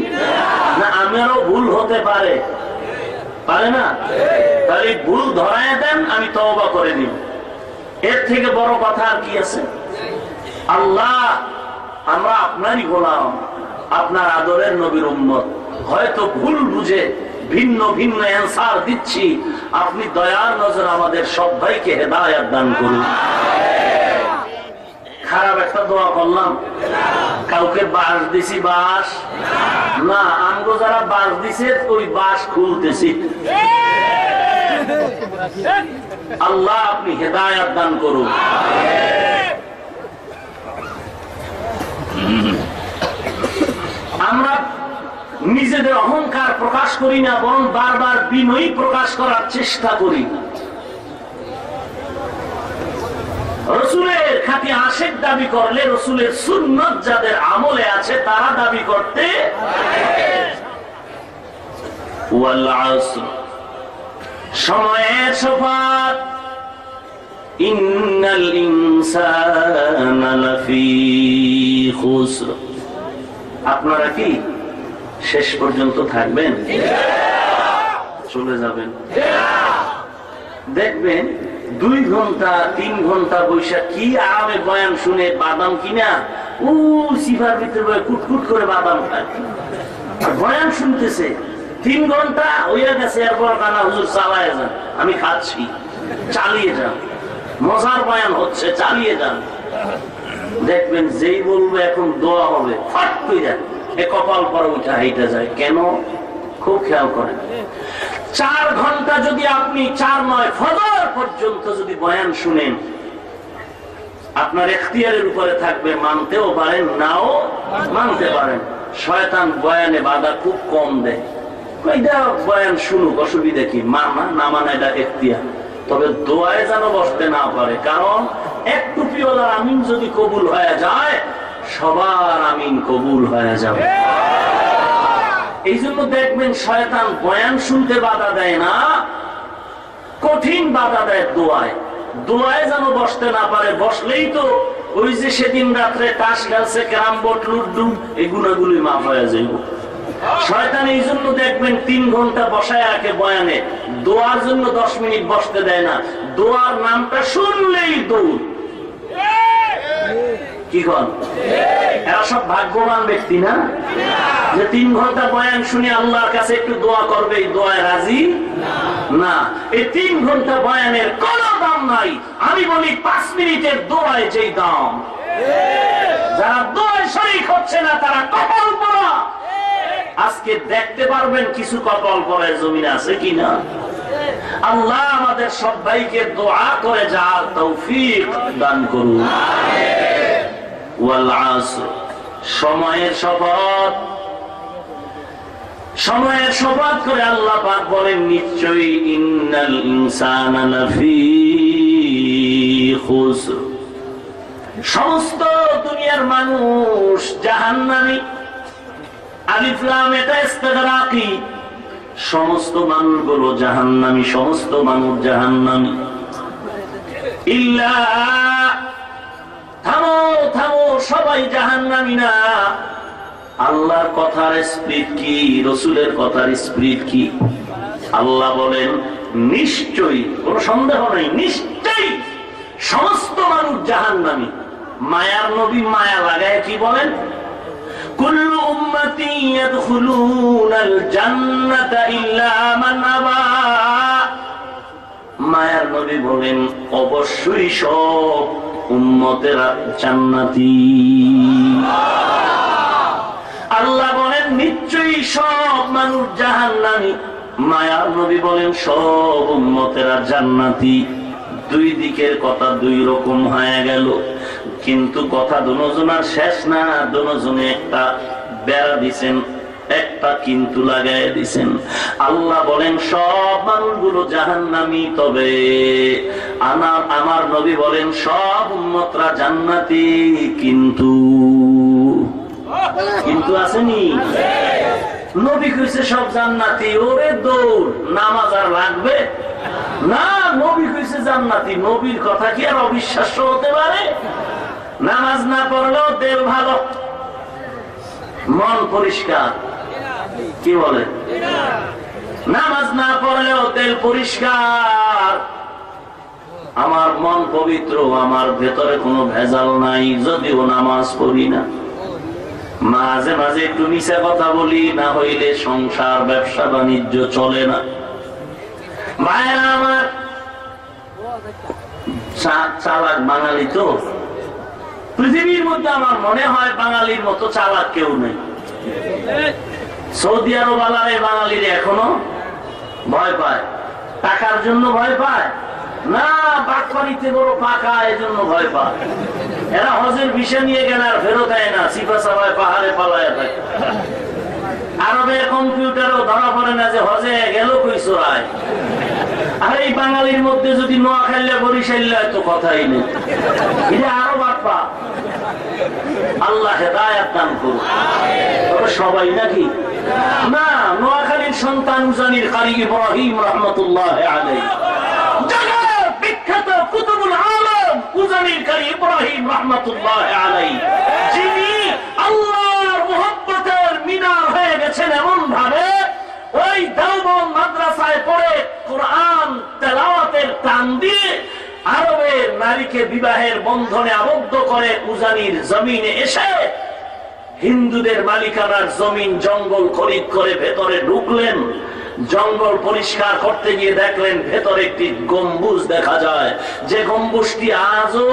না? আমারও ভুল হতে পারে, পারে না? তাহলে ভুল ধরায় দেন, আমি তওবা করে দিব। এর থেকে বড় কথা আর কি আছে? আল্লাহ, আমরা আপনারই গোলাম, আপনার আদরের নবীর উম্মত, হয়তো ভুল বুঝে ভিন্ন ভিন্ন অ্যানসার দিচ্ছি, আপনি দয়ার নজর আমাদের সবাইকে হেদায়েত দান করুন। খারাপ একটা দোয়া করলাম, কাউকে বাঁশ দিছি, বাঁশ না, আমগো যারা বাঁশ দিছে ওই বাঁশ খুলতেছি। আল্লাহ আপনি হেদায়েত দান করুন। আমরা নিজেদের অহংকার প্রকাশ করি না, বরং বারবার বিনয়ী প্রকাশ করার চেষ্টা করি। রসুলের খাঁটি আশিক দাবি করলে রসুলের সুন্নত যাদের আমলে আছে তারা দাবি করতে ওয়াল আসর, সময়ের শপথ, ইন্নাল ইনসানা লাফি খুসর। আপনারা কি শেষ পর্যন্ত থাকবেন? চলে যাবেন? দেখবেন 2 ঘন্টা 3 ঘন্টা বৈশা কি আরামে বয়ান শুনে বাদাম কিনা সিফার ভিতরে কুটকুট করে বাদাম খায়, বয়ান শুনতেছে। 3 ঘন্টা হইয়া গেছে, এরপর কানা হুজুর চালায় যান, আমি খাচ্ছি, চালিয়ে যান, মজার বয়ান হচ্ছে, চালিয়ে যান। দেখবেন যেই বলবে এখন দোয়া হবে, ফাট করে এ কপাল পরে উঠা হাইটা যায়। কেন? খুব খেয়াল করেন, 4 ঘন্টা যদি আপনি 4 নয় ফজর পর্যন্ত যদি বয়ান শুনেন, আপনার ইখতিয়ারের উপরে থাকবে, মানতেও পারেন, নাও মানতে পারেন। শয়তান বয়ানে বাধা খুব কম দেয়, এটা বয়ান শুনুক, অসুবিধা কি, মানা না মানা এটা ইখতিয়ার। তবে দোয়ায় যেন বসতে না পারে, কারণ এক টুপিওয়ালার আমিন যদি কবুল হয়ে যায়, সবার আমিন কবুল হয়ে যাবে। এই জন্য দেখবেন শয়তান বয়ান শুনতে বাধা দেয় না, কঠিন বাধা দেয় দোয়ায়। দোয়ায় যেন বসতে না পারে, বসলেই তো ওই যে সেদিন রাত্রে তাস খেলছে, ক্যারাম বোর্ড, লুডু, এই গুণাগুলি মাফ হয়ে যাইব। শয়তান এই জন্য দেখবেন 3 ঘন্টা বসায় রাখে বয়ানে, দোয়ার জন্য 10 মিনিট বসতে দেয় না। দোয়ার নামটা শুনলেই দৌড়। কি কন? এরা সব ভাগ্যবান ব্যক্তি না, যে 3 ঘন্টা বয়ান শুনে আল্লাহর কাছে একটু দোয়া করবে, এই দোয়ায় রাজি না। এই 3 ঘন্টা বয়ানের কোনো দাম নাই। আমি বলি 5 মিনিটের দোয়ায় যেই দাম। যারা দোয়ায় শরীক হচ্ছে না তারা কপাল পোড়া। আজকে দেখতে পারবেন কিছু কপাল পরার জমিন আছে কিনা। আল্লাহ আমাদের সবাইকে দোয়া করে যার তৌফিক দান করুন। ওয়াল আসর, সময়ের শপথ, সময়ের শপথ করে আল্লাহ পাক বলেন, নিশ্চয়ই ইন্নাল ইনসানা লাফি খুসর, সমস্ত দুনিয়ার মানুষ জাহান্নামী। আলিফ লাম এটা ইস্তিগরাকি, সমস্ত মানুষগুলো জাহান্নামী, সমস্ত মানুষ জাহান্নামী। ইল্লা, থামো থামো, সবাই জাহান্নামী না। আল্লাহর কথার স্পিরিট কি, রসুলের কথার স্পিরিট কি? আল্লাহ বলেন নিশ্চয়ই, কোন সন্দেহ নেই, নিশ্চয়ই সমস্ত মানুষ জাহান্নামী। মায়ার নবী মায়া লাগায় কি বলেন? কুল্লু উম্মতি ইয়াদখুলুনাল জান্নাতা ইল্লা মান আবা। মায়ার নবী বলেন অবশ্যই সব উম্মতেরা জান্নাতি। আল্লাহ বলেন নিশ্চয়ই সব মানুষ জাহান্নামী। মায়ার নবী বলেন সব উম্মতেরা জান্নাতি। দুই দিকের কথা দুই রকম হয়ে গেল, কিন্তু কথা দুজনের শেষ না। দুজনে একটা বেড়া দিছেন, একটা কিন্তু লাগাই দিছেন। আল্লাহ বলেন সব মানুষগুলো জাহান্নামী, তবে আমার নবী বলেন সব উম্মতরা জান্নাতি। কিন্তু আসেনি, নবী কইছে সব জান্নাতি, ওরে দৌড়, নামাজ আর লাগবে না। নবী কইছে জান্নাতি, নবীর কথা কি আর অবিশ্বাস্য হতে পারে? নামাজ না পড়লেও দেল ভালো, মন পরিষ্কার, কি বলে? নামাজ না পড়লেও তেল পরিষ্কার, আমার মন পবিত্র, আমার ভেতরে কোনো ভেজাল নাই, যদিও নামাজ পড়ি না। মাঝে মাঝে একটু মিছা কথা বলি, না হইলে সংসার ব্যবসা বাণিজ্য চলে না। ভাইরা আমার, চালাক বাঙালি তো পৃথিবীর মধ্যে আমার মনে হয় বাঙালির মতো চালাক কেউ নেই। সৌদি আরব আলারে বাঙালির এখনো ভয় পায়, টাকার জন্য ভয় পায় না, বাটপানিতে বড় পাকা, এজন্য ভয় পায়। এরা হজের বিষয় নিয়ে গেলে আর ফেরত দেয় না, সিপা সাবায় পাহাড়ে পালায় থাকে। আরবের কম্পিউটারও ধরা পড়ে না যে হজে গেল কই চোরায়। আর এই বাঙালির মধ্যে যদি নোয়াখাইলে বরিশাইলে তো কথাই নেই, এটা আরো বাটপা। আল্লাহ হেদায়েত দান করুন। তবে সবাই নাকি না, নোয়াখালীর সন্তান উজানির কারি ইব্রাহিম রাহমাতুল্লাহ আলাইহি, জগৎ বিখ্যাত কুতুবুল আলম উজানির কারি ইব্রাহিম রাহমাতুল্লাহ আলাইহি, যিনি আল্লাহর মুহাব্বতের মিনার হয়ে গেছেন এমন ভাবে, ওই দেওবন্দ মাদ্রাসায় পড়ে কোরআন তেলাওয়াতের টান দিয়ে আরবের নারীকে বিবাহের বন্ধনে আবদ্ধ করে উজানির জমিনে এসে হিন্দুদের মালিকানার জমিন জঙ্গল খরিদ করে ভেতরে ঢুকলেন। জঙ্গল পরিষ্কার করতে গিয়ে দেখলেন ভেতরে একটি গম্বুজ দেখা যায়, যে গম্বুজটি আজও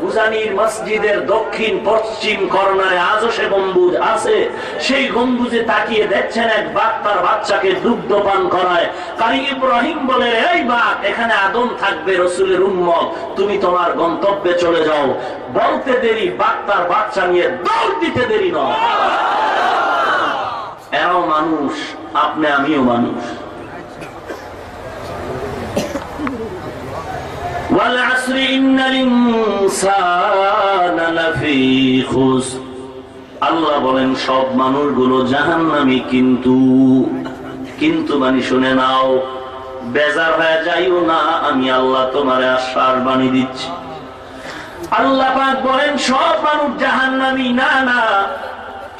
উজানির মসজিদের দক্ষিণ পশ্চিম কর্নারে আজও সে গম্বুজ আছে। সেই গম্বুজে তাকিয়ে দেখছেন এক বাঘ তার বাচ্চাকে দুগ্ধ পান করায়। কারি ইব্রাহিম বলে, এই বাঘ, এখানে আদম থাকবে, রসুলের উম্মত, তুমি তোমার গন্তব্যে চলে যাও। বলতে দেরি, বাঘ তার বাচ্চা নিয়ে দৌড় দিতে দেরি নয়। এরাও মানুষ, আপনি আমিও মানুষ। ওয়াল আসরি ইন্নাল ইনসানা লাফি খুসর। আল্লাহ বলেন সব মানুষগুলো জাহান্নামী, কিন্তু মানে শুনে নাও, বেজার হয়ে যাইও না, আমি আল্লাহ তোমারে আশ্বাস বাণী দিচ্ছি। আল্লাহ পাক বলেন সব মানুষ জাহান্নামী না,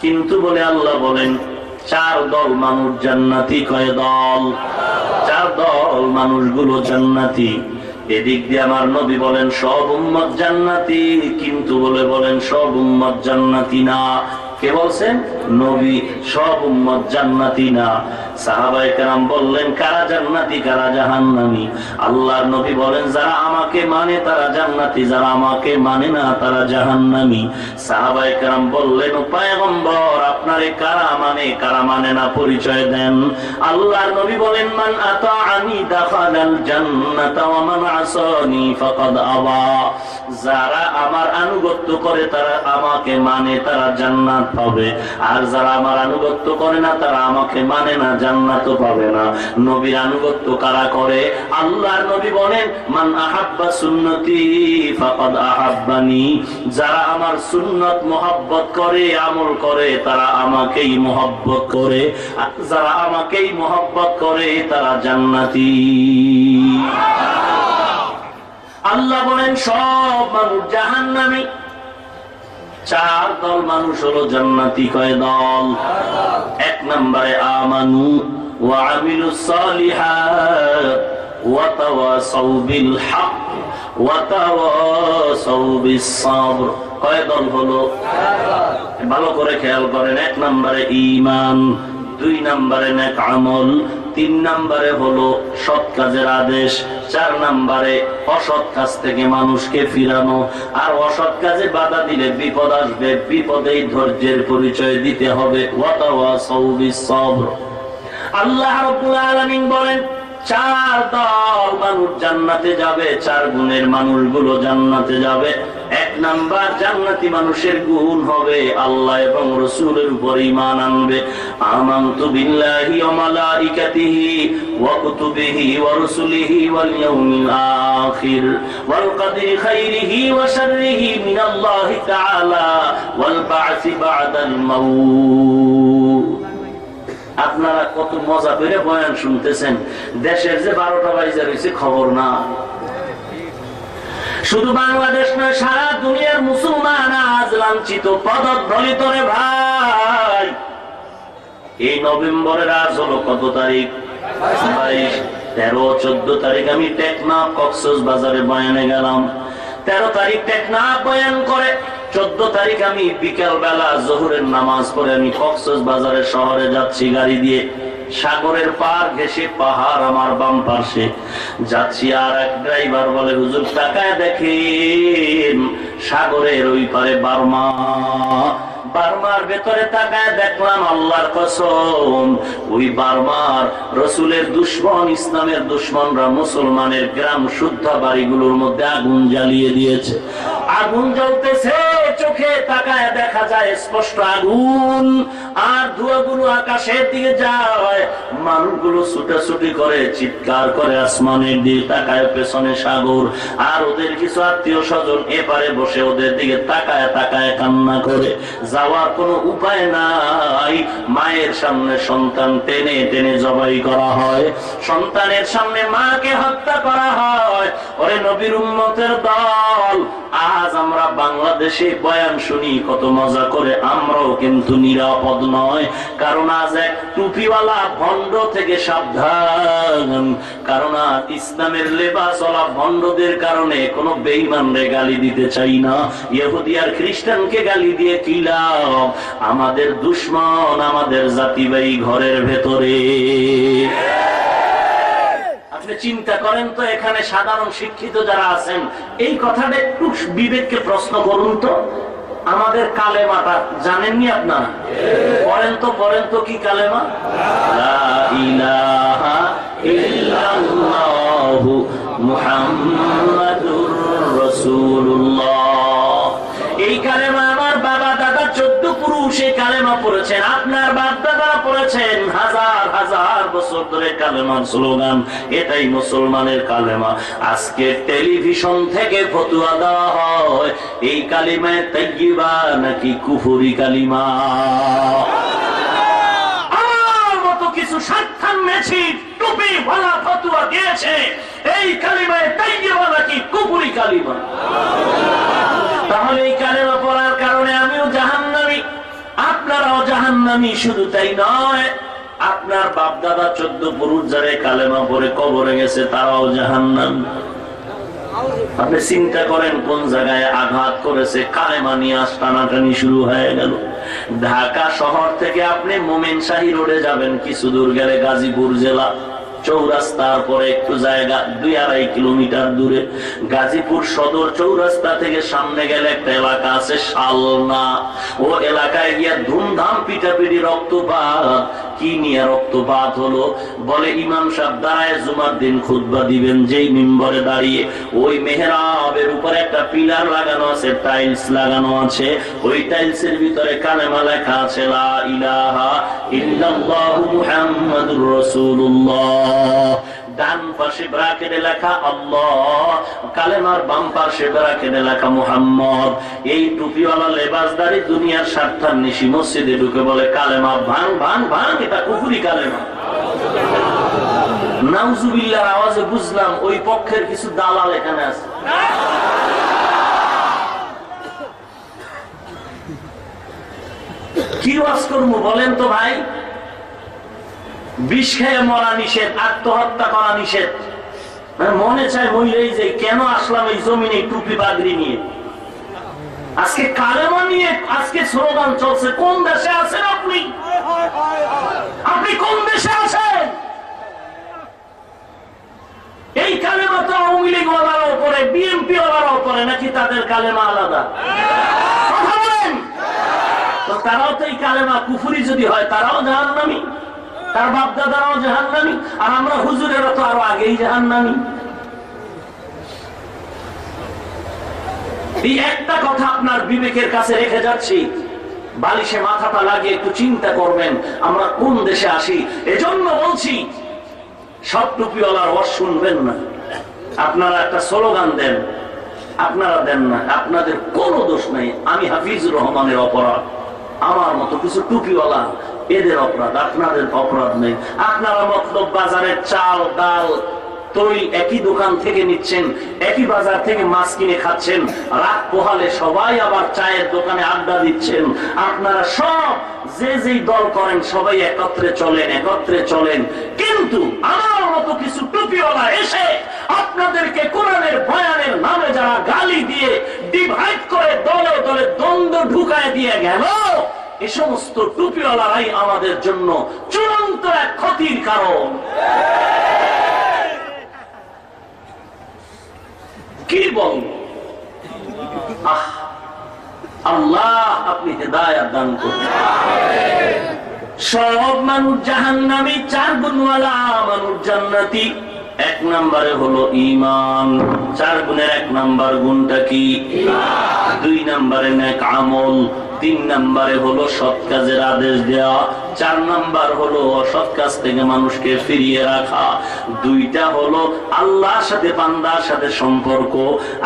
কিন্তু বলে আল্লাহ বলেন চার দল মানুষ জান্নাতি। কয় দল? চার দল মানুষগুলো জান্নাতি। এদিক দিয়ে আমার নবী বলেন সব উম্মত জান্নাতি, কিন্তু বলেন সব উম্মত জান্নাতি না। কে বলছেন? নবী। সব উম্মত জান্নাতি না। সাহাবায়ে কেরাম বললেন কারা জান্নাতি কারা জাহান্নামী? আল্লাহর নবী বলেন যারা আমাকে মানে তারা জান্নাতি, যারা আমাকে মানে না তারা জাহান্নামী। সাহাবায়ে কেরাম বললেন ও পয়গম্বর, আপনারে কারা মানে না পরিচয় দেন। আল্লাহর নবী বলেন মান আতাআনি দাখালাল জান্নাতা ওয়া মান আসানি ফাকাদ আবা। যারা আমার আনুগত্য করে, তারা আমাকে মানে, তারা জান্নাত পাবে। আর যারা আমার আনুগত্য করে না তারা আমাকে মানে না, জান্নাতও পাবে না। নবীর আনুগত্য কারা করে? আল্লাহর নবী বলেন, মান আহাব্বা সুন্নতি ফাকাদ আহাব্বানি, যারা আমার সুন্নত মহব্বত করে, আমল করে, তারা আমাকেই মহব্বত করে। আর যারা আমাকেই মহব্বত করে তারা জান্নাতি। আল্লাহ বলেন সব মানুষ জাহান্নামী, 4 দল মানুষ হলো জান্নাতি। কয় দল? 1 নম্বরে আমানু ওয়া আমিলুস সালিহাত ওয়া তাওয়াসাউ বিল হক ওয়া তাওয়াসাউ বিস সাবর। কয় দল হলো? ভালো করে খেয়াল করেন। 1 নম্বরে ঈমান, 2 নম্বরে নেক আমল, 3 নম্বরে হলো সৎ কাজের আদেশ, 4 নম্বরে অসৎ কাজ থেকে মানুষকে ফিরানো। আর অসৎ কাজে বাধা দিলে বিপদ আসবে, বিপদেই ধৈর্যের পরিচয় দিতে হবে। ওয়া তাওয়াসাউ বিস সাবর। আল্লাহ রাব্বুল আলামিন বলেন 4 দল মানুষ জান্নাতে যাবে, 4 গুণের মানুষগুলো জান্নাতে যাবে। 1 নাম্বার জান্নাতি মানুষের গুণ হবে আল্লাহ এবং রাসূলের উপর ঈমান আনবে। আমানতু বিল্লাহি ওয়া মালাইকাতিহি ওয়া কুতুবিহি ওয়া রুসুলিহি ওয়াল ইয়াউমিল আখির ওয়াল কদরি খাইরিহি ওয়া শাররিহি মিনাল্লাহি তাআলা ওয়াল বা'সি বা'দাল মাউত। আপনারা কত মজা করে বয়ান শুনতেছেন, দেশের যে 12টা বাজে রয়েছে খবর না। শুধু বাংলাদেশ নয়, সারা দুনিয়ার মুসলমান আজ লাঞ্ছিত, পদদলিত রে ভাই। এই নভেম্বরের আজ হলো কত তারিখ? 22, 13, 14 তারিখ আমি টেকনাফ কক্সবাজারে বয়ানে গেলাম। 13 তারিখ টেকনাফ বয়ান করে 14 তারিখ আমি বিকেল বেলা জোহরের নামাজ পড়ে আমি কক্সবাজারে শহরে যাচ্ছি গাড়ি দিয়ে। সাগরের পার ঘেঁষে পাহাড় আমার বাম পাশে যাচ্ছি। আর এক ড্রাইভার বলে, হুজুর তাকায় দেখেন সাগরের ওই পারে বার্মা। বার্মার ভেতরে তাকায় দেখলাম আল্লাহর কসম ওই বার্মার রাসূলের দুশমন, ইসলামের দুশমনরা মুসলমানের গ্রাম শুদ্ধা বাড়িগুলোর মধ্যে আগুন জ্বালিয়ে দিয়েছে। আগুন জ্বলতেছে, চোখে তাকায় দেখা যায় স্পষ্ট আগুন, আর ধোঁয়াগুলো আকাশের দিকে যায়। মানুষগুলো ছুটাছুটি করে, চিৎকার করে, আসমানের দিকে তাকায়, পেছনে সাগর। আর ওদের কিছু আত্মীয় স্বজন এপারে বসে ওদের দিকে তাকায় তাকায় কান্না করে। যাওয়ার কোনো উপায় নাই, মায়ের সামনে সন্তান টেনে টেনে জবাই করা হয়, সন্তানের সামনে মাকে হত্যা করা হয়। ওরে নবীর উম্মতের দল, আজ আমরা বাংলাদেশে বয়ান শুনি কত মজা করে, আমরাও কিন্তু নিরাপদ নয়। কারণ আজ এক টুপিওয়ালা ভণ্ড থেকে সাবধান। কারণ আজ ইসলামের লেবাসওয়ালা ভণ্ডদের কারণে কোনো বেঈমানরে গালি দিতে চাই না। ইহুদি আর খ্রিস্টানকে গালি দিয়ে কি লাভ? আমাদের দুশমন আমাদের জাতি ভাই ঘরের ভেতরে। আপনি চিন্তা করেন তো, এখানে সাধারণ শিক্ষিত যারা আছেন এই কথাটা একটু বিবেককে প্রশ্ন করুন তো। আমাদের কালেমাটা জানেননি আপনারা? পড়েন তো কি কালেমা? লা ইলাহা ইল্লাল্লাহু মুহাম্মাদুর রাসূলুল্লাহ। এই কালেমা আমার বাবা দাদা 14 পুরুষ এই কালেমা পড়েছেন, আপনার বাপ দাদারা পড়েছেন হাজার হাজার বছর ধরে কালেমার স্লোগান। এটাই মুসলমানের কালেমা। আজকে টেলিভিশন থেকে ফতোয়া দেওয়া হয় এই কালিমায়ে তাইয়্যিবা নাকি কুফরি কালিমা। আমার মতো কিছু সাতখান মেছি টুপি ওয়ালা ফতোয়া দিয়েছে এই কালিমায়ে তাইয়্যিবা নাকি কুফরি কালিমা। তাহলে এই কালেমা পড়ার কারণে আমিও জাহান্নামী, আপনারাও জাহান্নামী। শুধু তাই নয়, আপনার বাপ দাদা 14 পুরুষ যারা কালেমা পড়ে কবরে গেছে তারাও জাহান্নামী। আপনি চিন্তা করেন কোন জায়গায় আঘাত করেছে, কালেমা নিয়ে টানাটানি শুরু হয়ে গেল। ঢাকা শহর থেকে আপনি মোমেনশাহী রোডে যাবেন, কিছু দূর গেলে গাজীপুর জেলা চৌরাস্তার পরে একটু জায়গা 2-2.5 কিলোমিটার দূরে গাজীপুর সদর চৌরাস্তা থেকে সামনে গেলে একটা এলাকা আছে শালনা। ও এলাকায় গিয়া ধুমধাম পিটাপিটি রক্তপাত, কি নিয়ে রক্তপাত হলো? বলে ইমাম সাহেব দাঁড়ায় জুমার দিন খুতবা দিবেন, যেই মিম্বরে দাঁড়িয়ে ওই মেহরাবের উপরে একটা পিলার লাগানো আছে, টাইলস লাগানো আছে, ওই টাইলসের ভিতরে কালেমা লেখা আছে লা ইলাহা ইল্লাল্লাহু মুহাম্মাদুর রাসূলুল্লাহ। ডান পাশে ব্রাকেটে লেখা আল্লাহ, কালেমার বাম পাশে ব্রাকেটে লেখা মুহাম্মদ। এই টুপিওয়ালা লেবাসদারি দুনিয়ার স্বার্থার নিশি মসজিদে ঢুকে বলে কালেমা ভাঙ ভাঙ ভাঙ, এটা কুফরি কালেমা। নাউজুবিল্লাহর আওয়াজে বুঝলাম ওই পক্ষের কিছু দালাল এখানে আছে। কি ওয়াজ করবো বলেন তো ভাই? বিষ খেয়ে মরা নিষেধ, আত্মহত্যা করা নিষেধ। মনে চায় মইলেই যে কেন আসলাম এই জমিনে টুপি পাগড়ি নিয়ে। আজকে কালেমা নিয়ে আজকে স্লোগান চলছে। কোন দেশে আছেন আপনি? আপনি কোন দেশে আছেন? এই কালেমা তো আওয়ামী লীগ ওয়ালারা উপরে, বিএনপি ওয়ালারা উপরে, নাকি তাদের কালেমা আলাদা? কথা বলেন। তো তারাও তো এই কালেমা কুফরি যদি হয় তারাও জাহান্নামী, তার বাপ দাদারাও জাহান্নামী, আর আমরা হুজুরেরা তো আরো আগেই জাহান্নামী। এই একটা কথা আপনার বিবেকের কাছে রেখে যাচ্ছি, বালিশে মাথাটা লাগিয়ে একটু চিন্তা করবেন আমরা কোন দেশে আসি। এজন্য বলছি সব টুপিওয়ালার ওয়াজ শুনবেন না। আপনারা একটা স্লোগান দেন, আপনারা দেন না, আপনাদের কোনো দোষ নাই। আমি হাফিজুর রহমানের অপরাধ, আমার মতো কিছু টুপিওয়ালা এদের অপরাধ, আপনাদের অপরাধ নেই। আপনারা মতলব বাজারের চাল ডাল তৈল একই দোকান থেকে নিচ্ছেন, একই বাজার থেকে মাছ কিনে খাচ্ছেন, রাত পোহালে সবাই আবার চায়ের দোকানে আড্ডা দিচ্ছেন। আপনারা সব যে যেই দল করেন সবাই একত্রে চলেন, একত্রে চলেন। কিন্তু আমার মতো কিছু টুপিওয়ালা এসে আপনাদেরকে কোরআনের বয়ানের নামে যারা গালি দিয়ে ডিভাইড করে দলে দলে দ্বন্দ্ব ঢুকায় দিয়ে গেল, এই সমস্ত টুপিওয়ালারাই আমাদের জন্য চূড়ান্ত এক ক্ষতির কারণ। কি বল? আল্লাহ আপনি হেদায়েত দান করুন। সব মানুষ জাহান্নামী, 4 গুণওয়ালা মানুষ জান্নাতি। 1 নম্বরে হলো ঈমান। 4 গুণের 1 নম্বর গুণটা কি? ঈমান। 2 নম্বরে নেক আমল। 3 নম্বরে হলো সৎ কাজের আদেশ দেওয়া। 4 নম্বর হলো অসৎ কাজ থেকে মানুষকে ফিরিয়ে রাখা। 2টা হলো আল্লাহর সাথে বান্দার সাথে সম্পর্ক,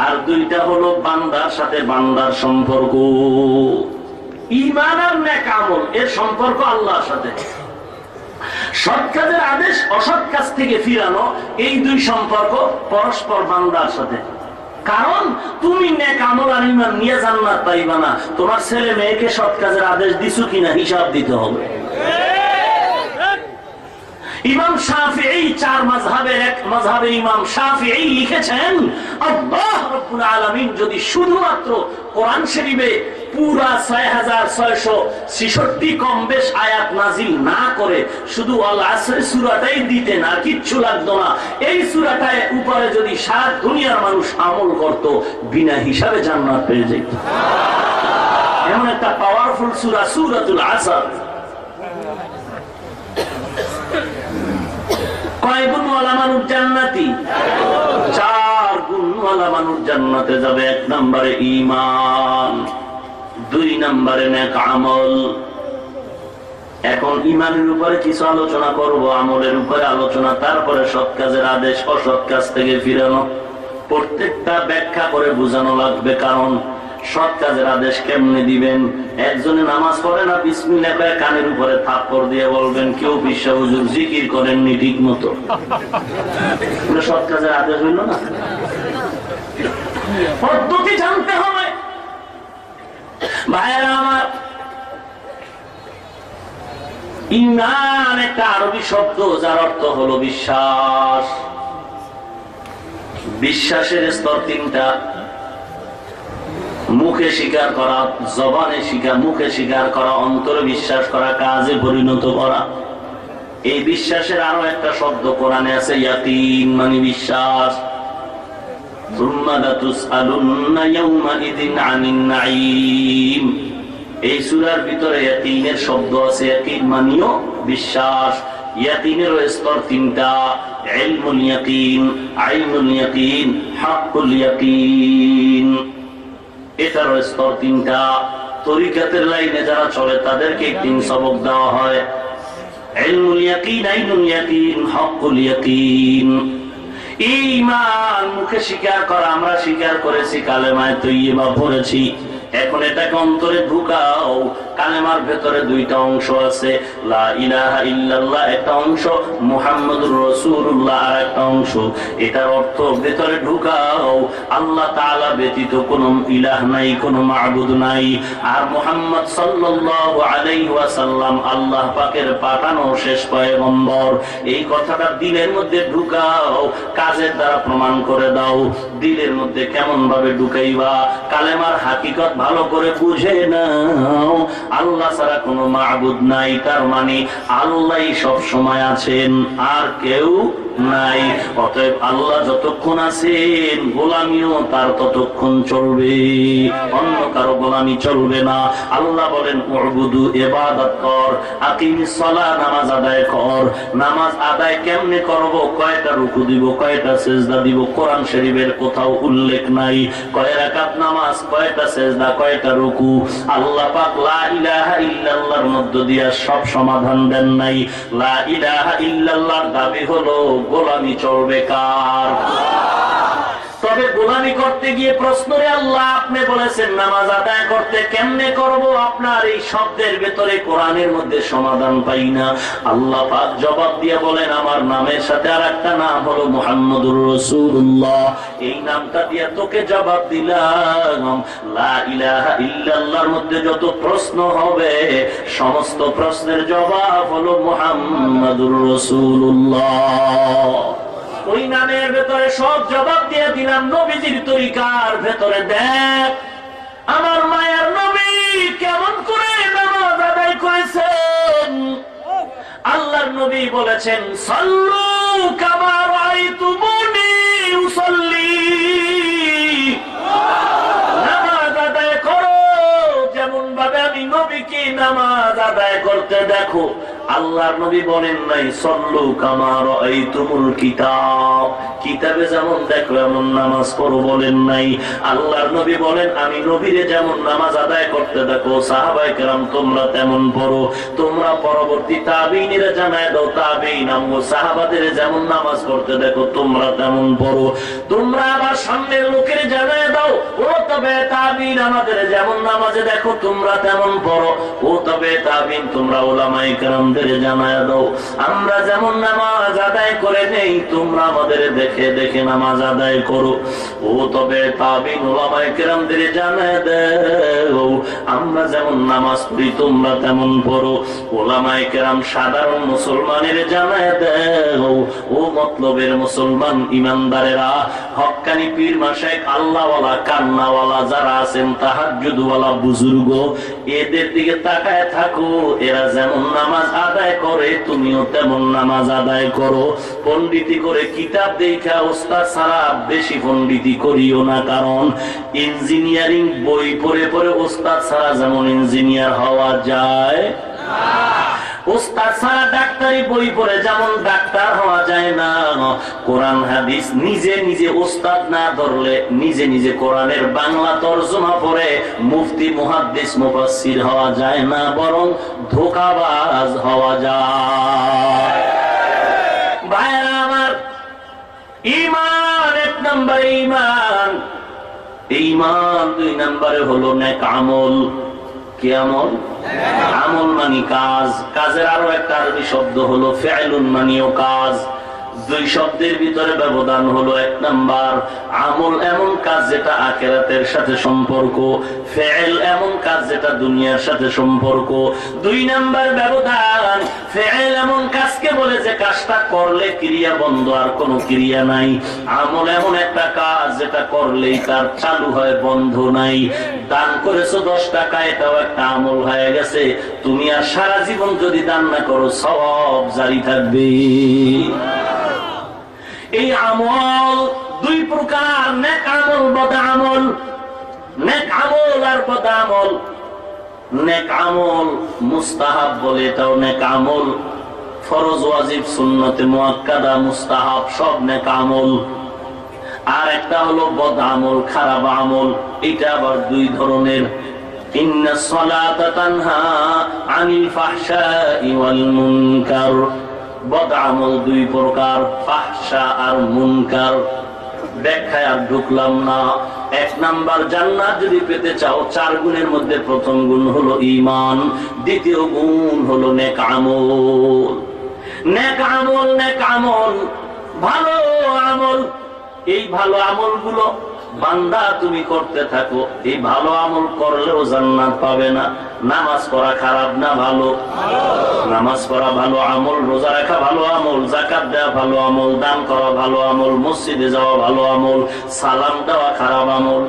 আর 2টা হলো বান্দার সাথে বান্দার সম্পর্ক। ঈমান আর নেক আমল এর সম্পর্ক আল্লাহর সাথে। সৎ কাজের আদেশ, অসৎ কাজ থেকে ফিরানো, এই 2 সম্পর্ক পরস্পর বান্দার সাথে। কারণ তুমি নেক আমল আর ঈমান নিয়ে জান্নাত পাইবা না, তোমার ছেলে মেয়েকে সৎ কাজের আদেশ দিছো কিনা হিসাব দিতে হবে। ইমাম শাফিঈ 4 মাযহাবের এক মাযহাবে ইমাম শাফিঈ লিখেছেন, আল্লাহ রাব্বুল আলামিন যদি শুধুমাত্র কোরআন শরীফে পুরা 6666 কম বেশ আয়াত নাজিল না করে শুধু আল আসর সূরাটাই দিতেন আর কিচ্ছু লাগতো না, এই সূরাটায় উপরে যদি সারা দুনিয়ার মানুষ আমল করত, বিনা হিসাবে জান্নাত পেয়ে যেত। এমন একটা পাওয়ারফুল সূরা সূরাতুল আসর। কয় গুণওয়ালা মানুষ জান্নাতি? 4 গুণওয়ালা মানুষ জান্নাতে যাবে। 1 নম্বরে ঈমান, 2 নম্বরে নেক আমল। এখন ঈমানের উপরে কিছু আলোচনা করব, আমলের উপরে আলোচনা, তারপরে সৎ কাজের আদেশ, অসৎ কাজ থেকে ফিরানো। প্রত্যেকটা ব্যাখ্যা করে বোঝানো লাগবে, কারণ সৎ কাজের আদেশ কেমনে দিবেন? একজনে নামাজ পড়ে না, বিসমিল্লাহ কয়ে কানের উপরে থাপ্পড় দিয়ে বলবেন কেউ বিশ্বা হুজুর জিকির করেননি ঠিক মতো, সৎ কাজের আদেশ হইল না। পদ্ধতি জানতে হবে ভাইয়েরা আমার। ঈমান একটা আরবি শব্দ যার অর্থ হলো বিশ্বাস। বিশ্বাসের স্তর 3টা। মুখে স্বীকার করা, জবানে স্বীকার, মুখে স্বীকার করা, অন্তরে বিশ্বাস করা, কাজে পরিণত করা। এই বিশ্বাসের আরো একটা শব্দ কোরআনে আছে, ইয়াকিন, মানে বিশ্বাস। এই সূরার ভিতরে ইয়াকিনের শব্দ আছে, ইয়াকিন মানেও বিশ্বাস। ইয়াকিনের স্তর তিনটা, ইলমুল ইয়াকিন, আইনুল ইয়াকিন, হাক্কুল ইয়াকিন। এটার স্তর তিনটা। তরিকাতের লাইনে যারা চলে তাদেরকে তিন সবক দেওয়া হয়, ইলমুল ইয়াকিন, আইনুল ইয়াকিন, হাক্কুল ইয়াকিন। ঈমান মুখে স্বীকার করা, আমরা স্বীকার করেছি, কালেমায়ে তৈয়্যিবা পড়েছি, এখন এটাকে অন্তরে ঢুকাও। কালেমার ভেতরে দুইটা অংশ আছে, লা ইলাহা ইল্লাল্লাহ একটা অংশ, মুহাম্মাদুর রাসূলুল্লাহ আর একটা অংশ। এটার অর্থ ভেতরে ঢুকাও, আল্লাহ তাআলা ব্যতীত কোনো ইলাহ নাই, কোনো মাবুদ নাই, আর মুহাম্মদ সাল্লাল্লাহু আলাইহি ওয়াসাল্লাম আল্লাহ পাকের পাঠানো শেষ পয়গম্বর। এই কথাটা দিলের মধ্যে ঢুকাও, কাজের দ্বারা প্রমাণ করে দাও। দিলের মধ্যে কেমন ভাবে ঢুকাইবা? কালেমার হাকিকত ভালো করে বুঝে নাও। আল্লাহ ছাড়া কোনো মাবুদ নাই, তার মানে আল্লাহই সব সময় আছেন, আর কেউ নাই। অতএব আল্লাহ যতক্ষণ আছেন, গোলামিও তার ততক্ষণ চলবে, অন্য কারো গোলামি চলবে না। আল্লাহ বলেন উবুদু, ইবাদত কর, আকিমিস সালাহ, নামাজ আদায় কর। নামাজ আদায় কেমনে করব? কয়টা রুকু দিব, কয়টা সিজদা দিব, কোরআন শরীফের কোথাও উল্লেখ নাই। কয় রাকাত নামাজ, কয়টা সিজদা, কয়টা রুকু। আল্লাহ পাক লা ইলাহা ইল্লাল্লাহর মধ্য দিয়া সব সমাধান দেন নাই। লা ইলাহা ইল্লাল্লাহর দাবি হলো গোলামি চলবে কার? তবে গোলামি করতে গিয়ে প্রশ্ন রে আল্লাহ, আপনি বলেছেন নামাজ আদায় করতে, কেমনে করব? আপনার এই শব্দের ভেতরে কোরআনের মধ্যে সমাধান পাই না। আল্লাহ পাক জবাব দিয়ে বলেন, আমার নামের সাথে আর একটা নাম হলো মুহাম্মাদুর রাসূলুল্লাহ, এই নামটা দিয়ে তোকে জবাব দিলাম। লা ইলাহা ইল্লাল্লাহর মধ্যে যত প্রশ্ন হবে, সমস্ত প্রশ্নের জবাব হলো মুহাম্মাদুর রাসূলুল্লাহ। ওই নামের ভেতরে সব জবাব দিয়ে দিলাম। নবীজির তরিকার ভেতরে দেখ, আমার মায়ের নবী কেমন করে নামাজ আদায় করেছেন। আল্লাহর নবী বলেছেন, সাল্লু কামা রাআইতুমুনি উসাল্লি, নামাজ আদায় করো যেমন ভাবে আমি নবীকে নামাজ আদায় করতে দেখো। আল্লাহর নবী বলেন নাই সাল্লু কামা রাআইতুমুল কিতাব, কিতাবে যেমন দেখো এমন নামাজ পড়ো বলেন নাই। আল্লাহর নবী বলেন, আমি নবীরে যেমন নামাজ আদায় করতে দেখো, সাহাবায়ে কেরাম তোমরা তেমন পড়ো। তোমরা পরবর্তী তাবিঈনরা জানায় দাও, তাবিঈন আমগো সাহাবাদের যেমন নামাজ পড়তে দেখো তোমরা তেমন পড়ো। তোমরা আবার সামনের লোকের জানায় দাও, ও তবে তাবিঈন আমাদের যেমন নামাজে দেখো তোমরা তেমন পড়ো। ও তবে তাবিঈন তোমরা উলামায়ে কেরাম জানায় দাও, আমরা যেমন নামাজ আদায় করে নেই তোমরা আমাদের দেখে দেখে নামাজ আদায় করো। ও তবে তাবিঈন উলামায়ে কেরামদের জানায় দাও, আমরা যেমন নামাজ পড়ি তোমরা তেমন পড়ো। উলামায়ে কেরাম সাধারণ মুসলমানের জানায় দাও, ও মতলবের মুসলমান ইমানদারেরা, হক্কানি পীর মাশায়েখ, আল্লাহওয়ালা, কান্নাওয়ালা যারা আছেন, তাহাজ্জুদওয়ালা বুজুর্গ, এদের দিকে তাকায় থাকো। এরা যেমন নামাজ আদায় করে তুমিও তেমন নামাজ আদায় করো। পণ্ডিতি করে কিতাব দেখা ওস্তাদ ছাড়া বেশি পণ্ডিতি করিও না, কারণ ইঞ্জিনিয়ারিং বই পড়ে পড়ে ওস্তাদ ছাড়া যেমন ইঞ্জিনিয়ার হওয়া যায়, ওস্তাদ ছাড়া ডাক্তারি বই পড়ে যেমন ডাক্তার হওয়া যায় না। কোরআন হাদিস নিজে নিজে ওস্তাদ না ধরলে নিজে নিজে কোরআনের বাংলা তরজমা পড়ে মুফতি, মুহাদ্দিস, মুফাসসির হওয়া যায় না, বরং ধোঁকাবাজ হওয়া যায়। ভাইরা আমার, ঈমান এক নম্বরে ঈমান, ঈমান দুই নম্বরে হলো নেক আমল। কি আমল? আমল মানে কাজ। কাজের আরো একটা আরবি শব্দ হলো ফিআলুন, মানেও কাজ। দুই শব্দের ভিতরে ব্যবধান হলো, এক নাম্বার আমল এমন কাজ যেটা আখিরাতের সাথে সম্পর্ক, ফিআল এমন কাজ যেটা দুনিয়ার সাথে সম্পর্ক। দুই নাম্বার ব্যবধান, ফিআল এমন কাজকে বলে যে কাজটা করলে ক্রিয়া বন্ধ, আর কোনো ক্রিয়া নাই। আমল এমন একটা কাজ যেটা করলেই তার চালু হয়, বন্ধ নাই। দান করেছো 10 টাকা, এটাও একটা আমল হয়ে গেছে। তুমি আর সারা জীবন যদি দান না করো সওয়াব জারি থাকবে। এই আমল দুই প্রকার, নেক আমল, বদ আমল। নেক আমল আর বদ আমল। নেক আমল মুস্তাহাব বলে এটাও নেক আমল, ফরজ ওয়াজিব সুন্নতে মুআক্কাদা মুস্তাহাব সব নেক আমল। আর একটা হলো বদ আমল, খারাপ আমল। এটা আবার দুই ধরনের। ইন্নাস সালাতা তানহা আনিল ফাহশাই ওয়াল মুনকার। বদ আমল দুই প্রকার, ফাহশা আর মুনকার। ব্যাখ্যায় আর ঢুকলাম না। এক নাম্বার, জান্নাত যদি পেতে চাও 4 গুণের মধ্যে প্রথম গুণ হলো ঈমান, দ্বিতীয় গুণ হলো নেক আমল। নেক আমল, নেক আমল, ভালো আমল। এই ভালো আমলগুলো বান্দা তুমি করতে থাকো। এই ভালো আমল করলেও জান্নাত পাবে না। নামাজ পড়া খারাপ না ভালো? নামাজ পড়া ভালো আমল, রোজা রাখা ভালো আমল, যাকাত দেওয়া ভালো আমল, দান করা ভালো আমল, মসজিদে যাওয়া ভালো আমল। সালাম দেওয়া খারাপ আমল?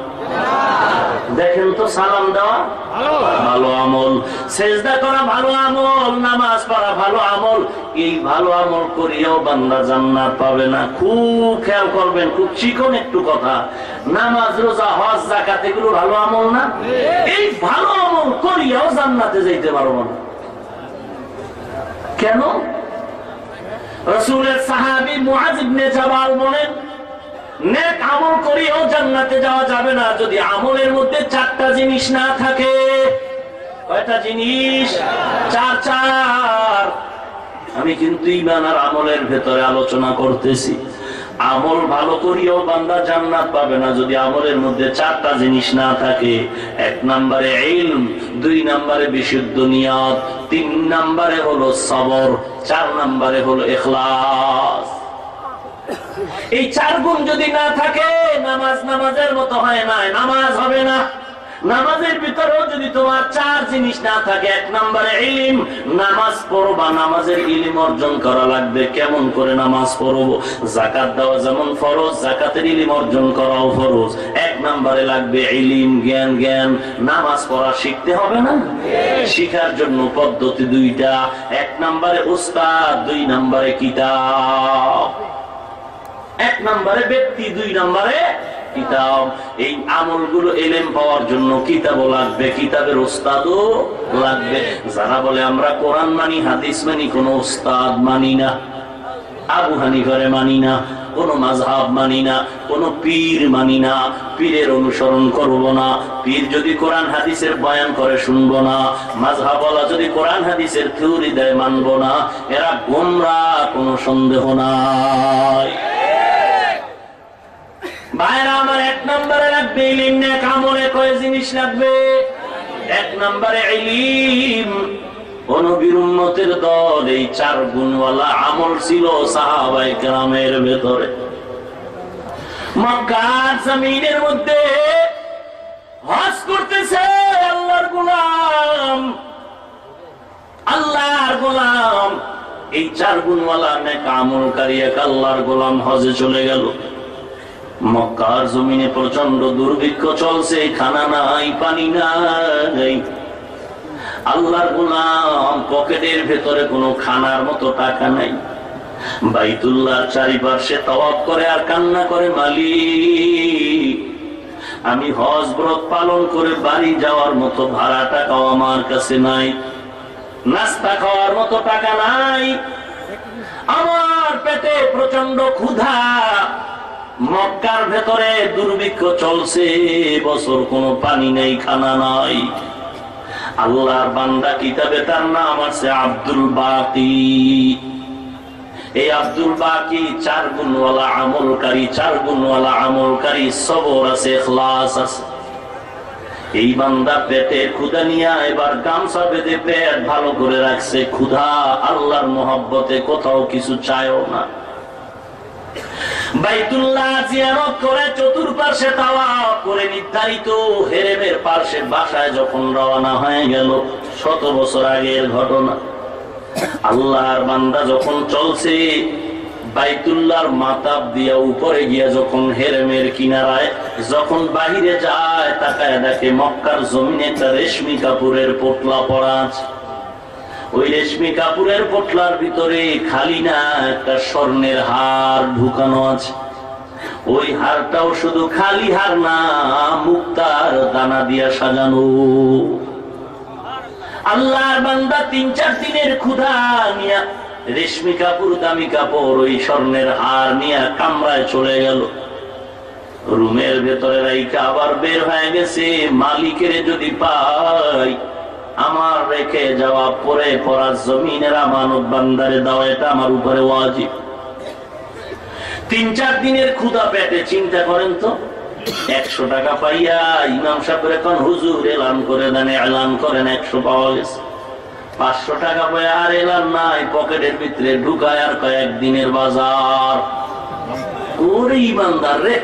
দেখেন তো, সালাম দেওয়া ভালো আমল, সেজদা করা ভালো আমল, নামাজ পড়া ভালো আমল। এই ভালো আমল করিয়াও বান্দা জান্নাত পাবে না। খুব খেয়াল করবেন, খুব চিকন একটু কথা। নামাজ, রোজা, হজ, যাকাত এগুলো ভালো আমল না? এই ভালো আমল করিয়াও জান্নাতে যাইতে পারবো না। কেন? রাসূলের সাহাবী মুআয ইবনে জাবাল বলেন, নেক আমল করিয়াও জান্নাতে যাওয়া যাবে না যদি আমলের মধ্যে 4টা জিনিস না থাকে। কয়টা জিনিস? 4। আমি কিন্তু ঈমান আর আমলের ভেতরে আলোচনা করতেছি। আমল ভালো করিয়াও বান্দা জান্নাত পাবে না যদি আমলের মধ্যে 4টা জিনিস না থাকে। 1 নম্বরে ইলম, 2 নম্বরে বিশুদ্ধ নিয়ত, 3 নম্বরে হলো সবর, 4 নম্বরে হলো ইখলাস। এই 4 গুণ যদি না থাকে, নামাজ নামাজের মতো হয় না, নামাজ হবে না। নামাজের ভিতরেও যদি তোমার 4 জিনিস না থাকে, 1 নম্বরে ইলম, নামাজ পড়বা, নামাজের ইলম অর্জন করা লাগবে। কেমন করে নামাজ পড়বো? যাকাত দেওয়া যেমন ফরজ, যাকাতের ইলম অর্জন করাও ফরজ। 1 নম্বরে লাগবে ইলম, জ্ঞান। নামাজ পড়া শিখতে হবে না? শিখার জন্য পদ্ধতি 2টা। 1 নম্বরে উস্তাদ, 2 নম্বরে কিতাব। 1 নম্বরে ব্যক্তি, 2 নম্বরে কিতাব। এই আমলগুলো ইলম পাওয়ার জন্য কিতাবও লাগবে, কিতাবের উস্তাদও লাগবে। যারা বলে আমরা কোরআন মানি, হাদিস মানি, কোন উস্তাদ মানি না, আবু হানিফারে মানি না, কোন মাযহাব মানি না, কোন পীর মানি না, পীরের অনুসরণ করব না, পীর যদি কোরআন হাদিসের বয়ান করে শুনবো না, মাযহাবওয়ালা যদি কোরআন হাদিসের থিওরি দেয় মানব না, এরা গোমরাহ, কোনো সন্দেহ নাই। ভাইরা আমার, 1 নম্বরে লাগবে ইলম। নেক আমলে কয় জিনিস লাগবে? 1 নম্বরে ইলম। নবীর উম্মতের দল এই 4 গুণওয়ালা আমল ছিল সাহাবায়ে কেরামের ভেতরে। মক্কার জমিনের মধ্যে হজ করতেছে আল্লাহর গোলাম, আল্লাহর গোলাম। এই 4 গুণওয়ালা নেক আমলকারী এক আল্লাহর গোলাম হজে চলে গেল। মক্কার জমিনে প্রচন্ড দুর্ভিক্ষ চলছে, খানা নাই, পানি নাই। আল্লাহর গোলাম পকেটের ভেতরে কোনো খানার মতো টাকা নাই। বাইতুল্লাহর চারিপাশে তাওয়াফ করে আর কান্না করে, মালিক, আমি হজ ব্রত পালন করে বাড়ি যাওয়ার মতো ভাড়া টাকাও আমার কাছে নাই, নাস্তা খাওয়ার মতো টাকা নাই, আমার পেটে প্রচন্ড ক্ষুধা। মক্কার ভেতরে দুর্ভিক্ষ চলছে, বছর কোনো পানি নেই, খানা নাই। আল্লাহর বান্দা, কিতাবে তার নাম আছে আব্দুল বাকি। এই আব্দুল বাকি 4 গুণওয়ালা আমলকারী, 4 গুণওয়ালা আমলকারী, সবর আছে, ইখলাস আছে। এই বান্দা পেটে ক্ষুধা নিয়ে এবার গামছা বেঁধে পেট ভালো করে রাখছে। ক্ষুধা, আল্লাহর মহব্বতে কোথাও কিছু চায়ও না। বাইতুল্লাহ জিয়ারত করে চতুর্পার্শ্বে তাওয়াফ করে নির্ধারিত হেরেমের পার্শ্বে বাসায় যখন রওনা হয়ে গেল, 100 বছর আগের ঘটনা। আল্লাহর বান্দা যখন চলছে, বাইতুল্লাহর মাতাব দিয়া উপরে গিয়া যখন হেরেমের কিনারায় যখন বাহিরে যায়, তাকায় দেখে মক্কার জমিনে একটা রেশমি কাপড়ের পোটলা পড়া আছে। ওই রেশমি কাপড়ের পোটলার ভিতরে খালি না, একটা স্বর্ণের হার ঢুকানো আছে। ওই হারটাও শুধু খালি হার না, মুক্তার দানা দিয়া সাজানো। আল্লাহর বান্দা 3-4 দিনের ক্ষুধা নিয়া রেশমি কাপড় দামি কাপড় ওই স্বর্ণের হার নিয়ে কামরায় চলে গেল। রুমের ভেতরে রাইখা আবার বের হয়ে গেছে, মালিকের যদি পাই আমার রেখে যাওয়া পরে পড়া জমিনের আমানত বান্দারে দাও, এটা আমার উপরে ওয়াজিব। 3-4 দিনের ক্ষুধা পেটে, চিন্তা করেন তো 100 টাকা পাইয়া ইমাম সাহেব এখন হুজুর এলান করে দেন, এলান করেন 100 পাওয়া গেছে। 500 টাকা পাইয়া আর এলান নাই, পকেটের ভিতরে ঢুকায় আর কয়েকদিনের বাজার। ওরে ইমানদার রে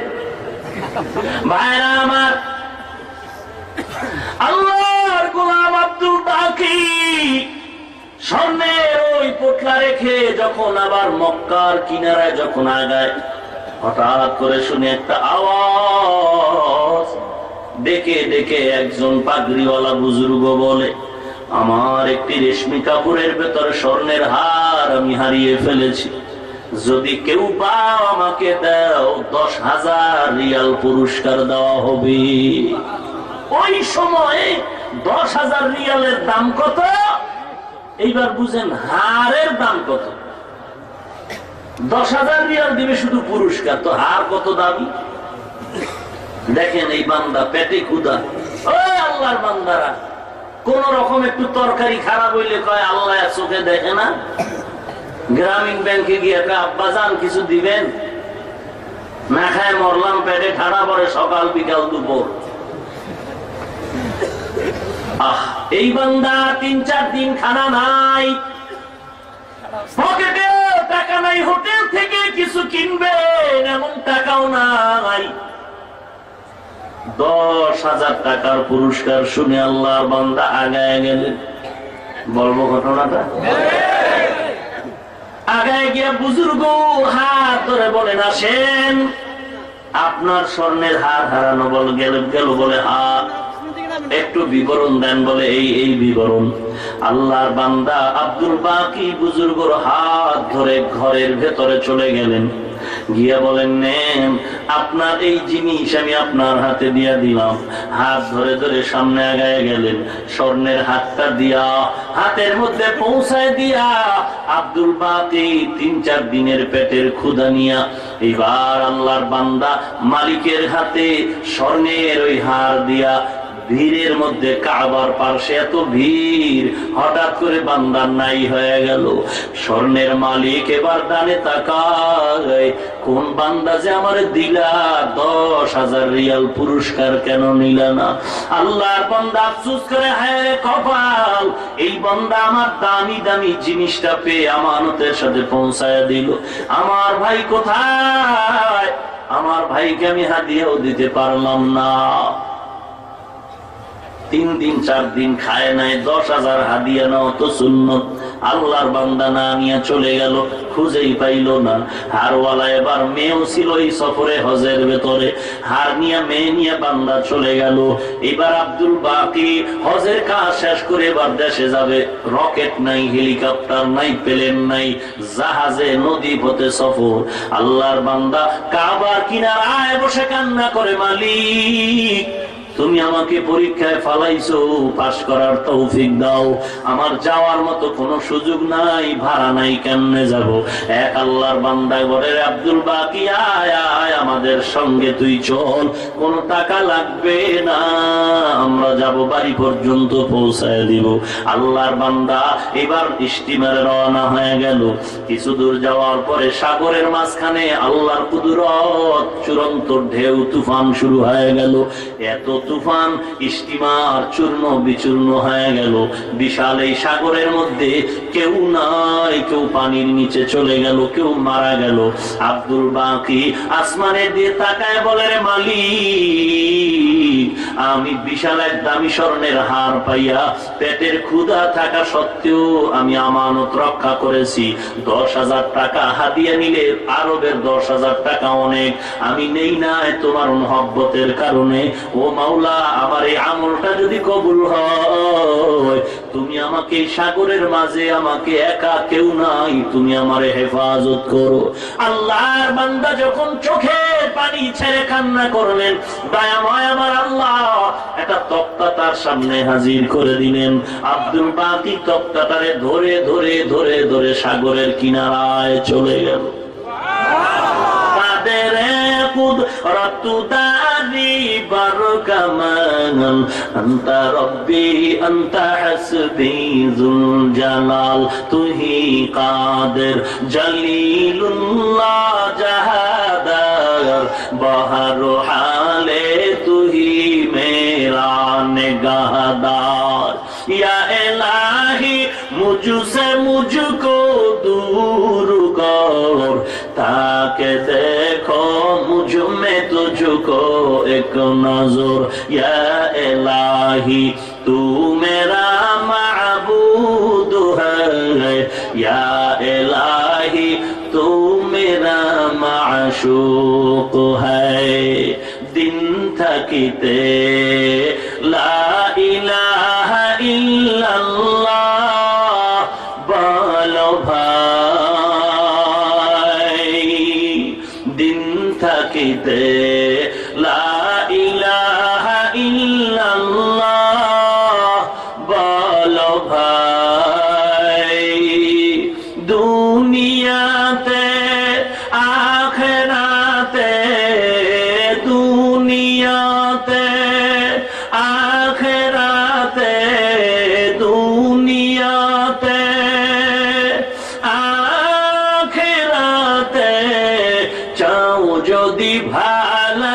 ভাইরা আমার, আল্লাহর গোলাম আব্দুল বাকি স্বর্ণের ওই পোটলা রেখে যখন আবার মক্কার কিনারায় যখন আগায়, হঠাৎ করে শুনে একটা আওয়াজ। ডেকে ডেকে একজন পাগড়িওয়ালা বুজুর্গ বলে, আমার একটি রেশমি কাপড়ের ভেতরে স্বর্ণের হার আমি হারিয়ে ফেলেছি, যদি কেউ পাও আমাকে দাও, 10,000 রিয়াল পুরস্কার দেওয়া হবে। ওই সময়ে 10,000 রিয়ালের দাম কত? এইবার বুঝেন হারের দাম কত। 10,000 রিয়াল দিবে শুধু পুরস্কার, তো হার কত দামি। দেখেন এই বান্দা পেটে ক্ষুধা। ও আল্লাহর বান্দারা, কোন রকম একটু তরকারি খারাপ হইলে কয় আল্লাহ চোখে দেখে না। গ্রামীণ ব্যাংকে গিয়ে আব্বা জান কিছু দিবেন, না খায় মরলাম, পেটে ঠাড়া পড়ে সকাল বিকাল দুপুর। এই বান্দা 3-4 দিন খানা নাই, পকেটে টাকা নাই, হোটেল থেকে কিছু কিনবেন এমন টাকাও নাই। 10,000 টাকার পুরস্কার শুনে আল্লাহর বান্দা আগায় গেলেন। বলবো ঘটনাটা? আগায় গিয়া বুজুর্গ হাত ধরে বলেন, আসেন, আপনার স্বর্ণের হার হারানো বল গেল বলে হার, একটু বিবরণ দেন। বলে এই বিবরণ। আল্লাহর বান্দা আব্দুল বাকি বুজুর্গর হাত ধরে ঘরের ভেতরে চলে গেলেন, গিয়া বলেন, নেন আপনার এই জিনিস আমি আপনার হাতে দিয়া দিলাম। হাত ধরে ধরে সামনে আগায় গেলেন, স্বর্ণের হাতটা দিয়া হাতের মধ্যে পৌঁছায় দিয়া আব্দুল বাকি 3-4 দিনের পেটের ক্ষুধা নিয়া এবার আল্লাহর বান্দা মালিকের হাতে স্বর্ণের ওই হার দিয়া ভিড়ের মধ্যে কাবার পাশে এত ভিড়, হঠাৎ করে বান্দার নাই হয়ে গেল। স্বর্ণের মালিক এবার ডানে তাকায়, কোন বান্দা যে আমার দিলা 10,000 রিয়াল পুরস্কার কেন নিলা না? আল্লাহর বান্দা আফসোস করে, হ্যাঁ কপাল, এই বান্দা আমার দামি দামি জিনিসটা পেয়ে আমানতের সাথে পৌঁছায় দিল। আমার ভাই কোথায়? আমার ভাইকে আমি হাদিয়াও দিতে পারলাম না। 3 দিন 4 দিন খায় নাই, 10,000 হাদিয়া নাও তো সুন্নত। আল্লাহর বান্দা না নিয়ে চলে গেল, খুঁজেই পাইল না। হারওয়ালা এবার মেয়েও ছিল এই সফরে হজের ভেতরে, হার নিয়ে মেয়ে নিয়ে বান্দা চলে গেল। এবার আব্দুল বাকি হজের কাজ শেষ করে এবার দেশে যাবে। রকেট নাই, হেলিকপ্টার নাই, প্লেন নাই, জাহাজে নদী পথে সফর। আল্লাহর বান্দা কাবার কিনারায় বসে কান্না করে, মালিক তুমি আমাকে পরীক্ষায় ফালাইছো, পাশ করার তৌফিক দাও। আমার যাওয়ার মতো কোনো সুযোগ নাই, ভাড়া নাই, কেমনে যাব? এক আল্লাহর বান্দা বলে, আব্দুল বাকি আয় আয়, আমাদের সঙ্গে তুই চল, কোনো টাকা লাগবে না, আমরা যাব, বাড়ি পর্যন্ত পৌঁছায় দিব। আল্লাহর বান্দা এবার স্টিমারে রওনা হয়ে গেল। কিছু দূর যাওয়ার পরে সাগরের মাঝখানে আল্লাহর কুদরত, চূড়ান্ত ঢেউ তুফান শুরু হয়ে গেল। এত তুফান, স্টিমার চূর্ণ বিচূর্ণ হয়ে গেল। বিশাল এই সাগরের মধ্যে কেউ নাই, কেউ পানির নিচে চলে গেল, কেউ মারা গেল। আব্দুল বাকি আসমানের দিয়ে তাকায় বলে, রে মালিক, আমি বিশাল এক দামি স্বর্ণের হার পাইয়া পেটের ক্ষুধা থাকা সত্ত্বেও আমি আমানত রক্ষা করেছি। 10,000 টাকা হাদিয়া নিলে আরবের 10,000 টাকা অনেক, আমি নেই নাই তোমার মহব্বতের কারণে। ও মাওলা, আমার এই আমলটা যদি কবুল হয়, তুমি আমাকে সাগরের মাঝে, আমাকে একা, কেউ নাই, তুমি আমারে হেফাজত করো। আল্লাহর বান্দা যখন চোখের পানি ছেড়ে কান্না করলেন, দয়াময় আমার আল্লাহ একটা তক্তা তার সামনে হাজির করে দিলেন। আব্দুল বাকি তক্তাটারে ধরে ধরে ধরে ধরে সাগরের কিনারায় চলে গেল। তাদের কুদরতু দারি বারকামান আনতা রব্বি আনতা হাসবি যুল জালাল, তুহি কাদের জলিলুল্লাহ জাহাদার, বহর হালে তুহি মেরা নিগাহদার। या इलाही मुझसे मुझको दूर कर, ताकि देखो मुझ में तुझको एक नजर। या इलाही तू मेरा माबूद है, या इलाही तू मेरा माशूक है। दिन थकिते ला इलाहा इल्लल्लाह बोलो भाई, दिन थकिते ला इलाहा इल्लल्लाह बोलो भाई। दुनियाते आखिराते, दुनियाते आखिराते, दुनियाते आखिराते, चाও যদি ভালো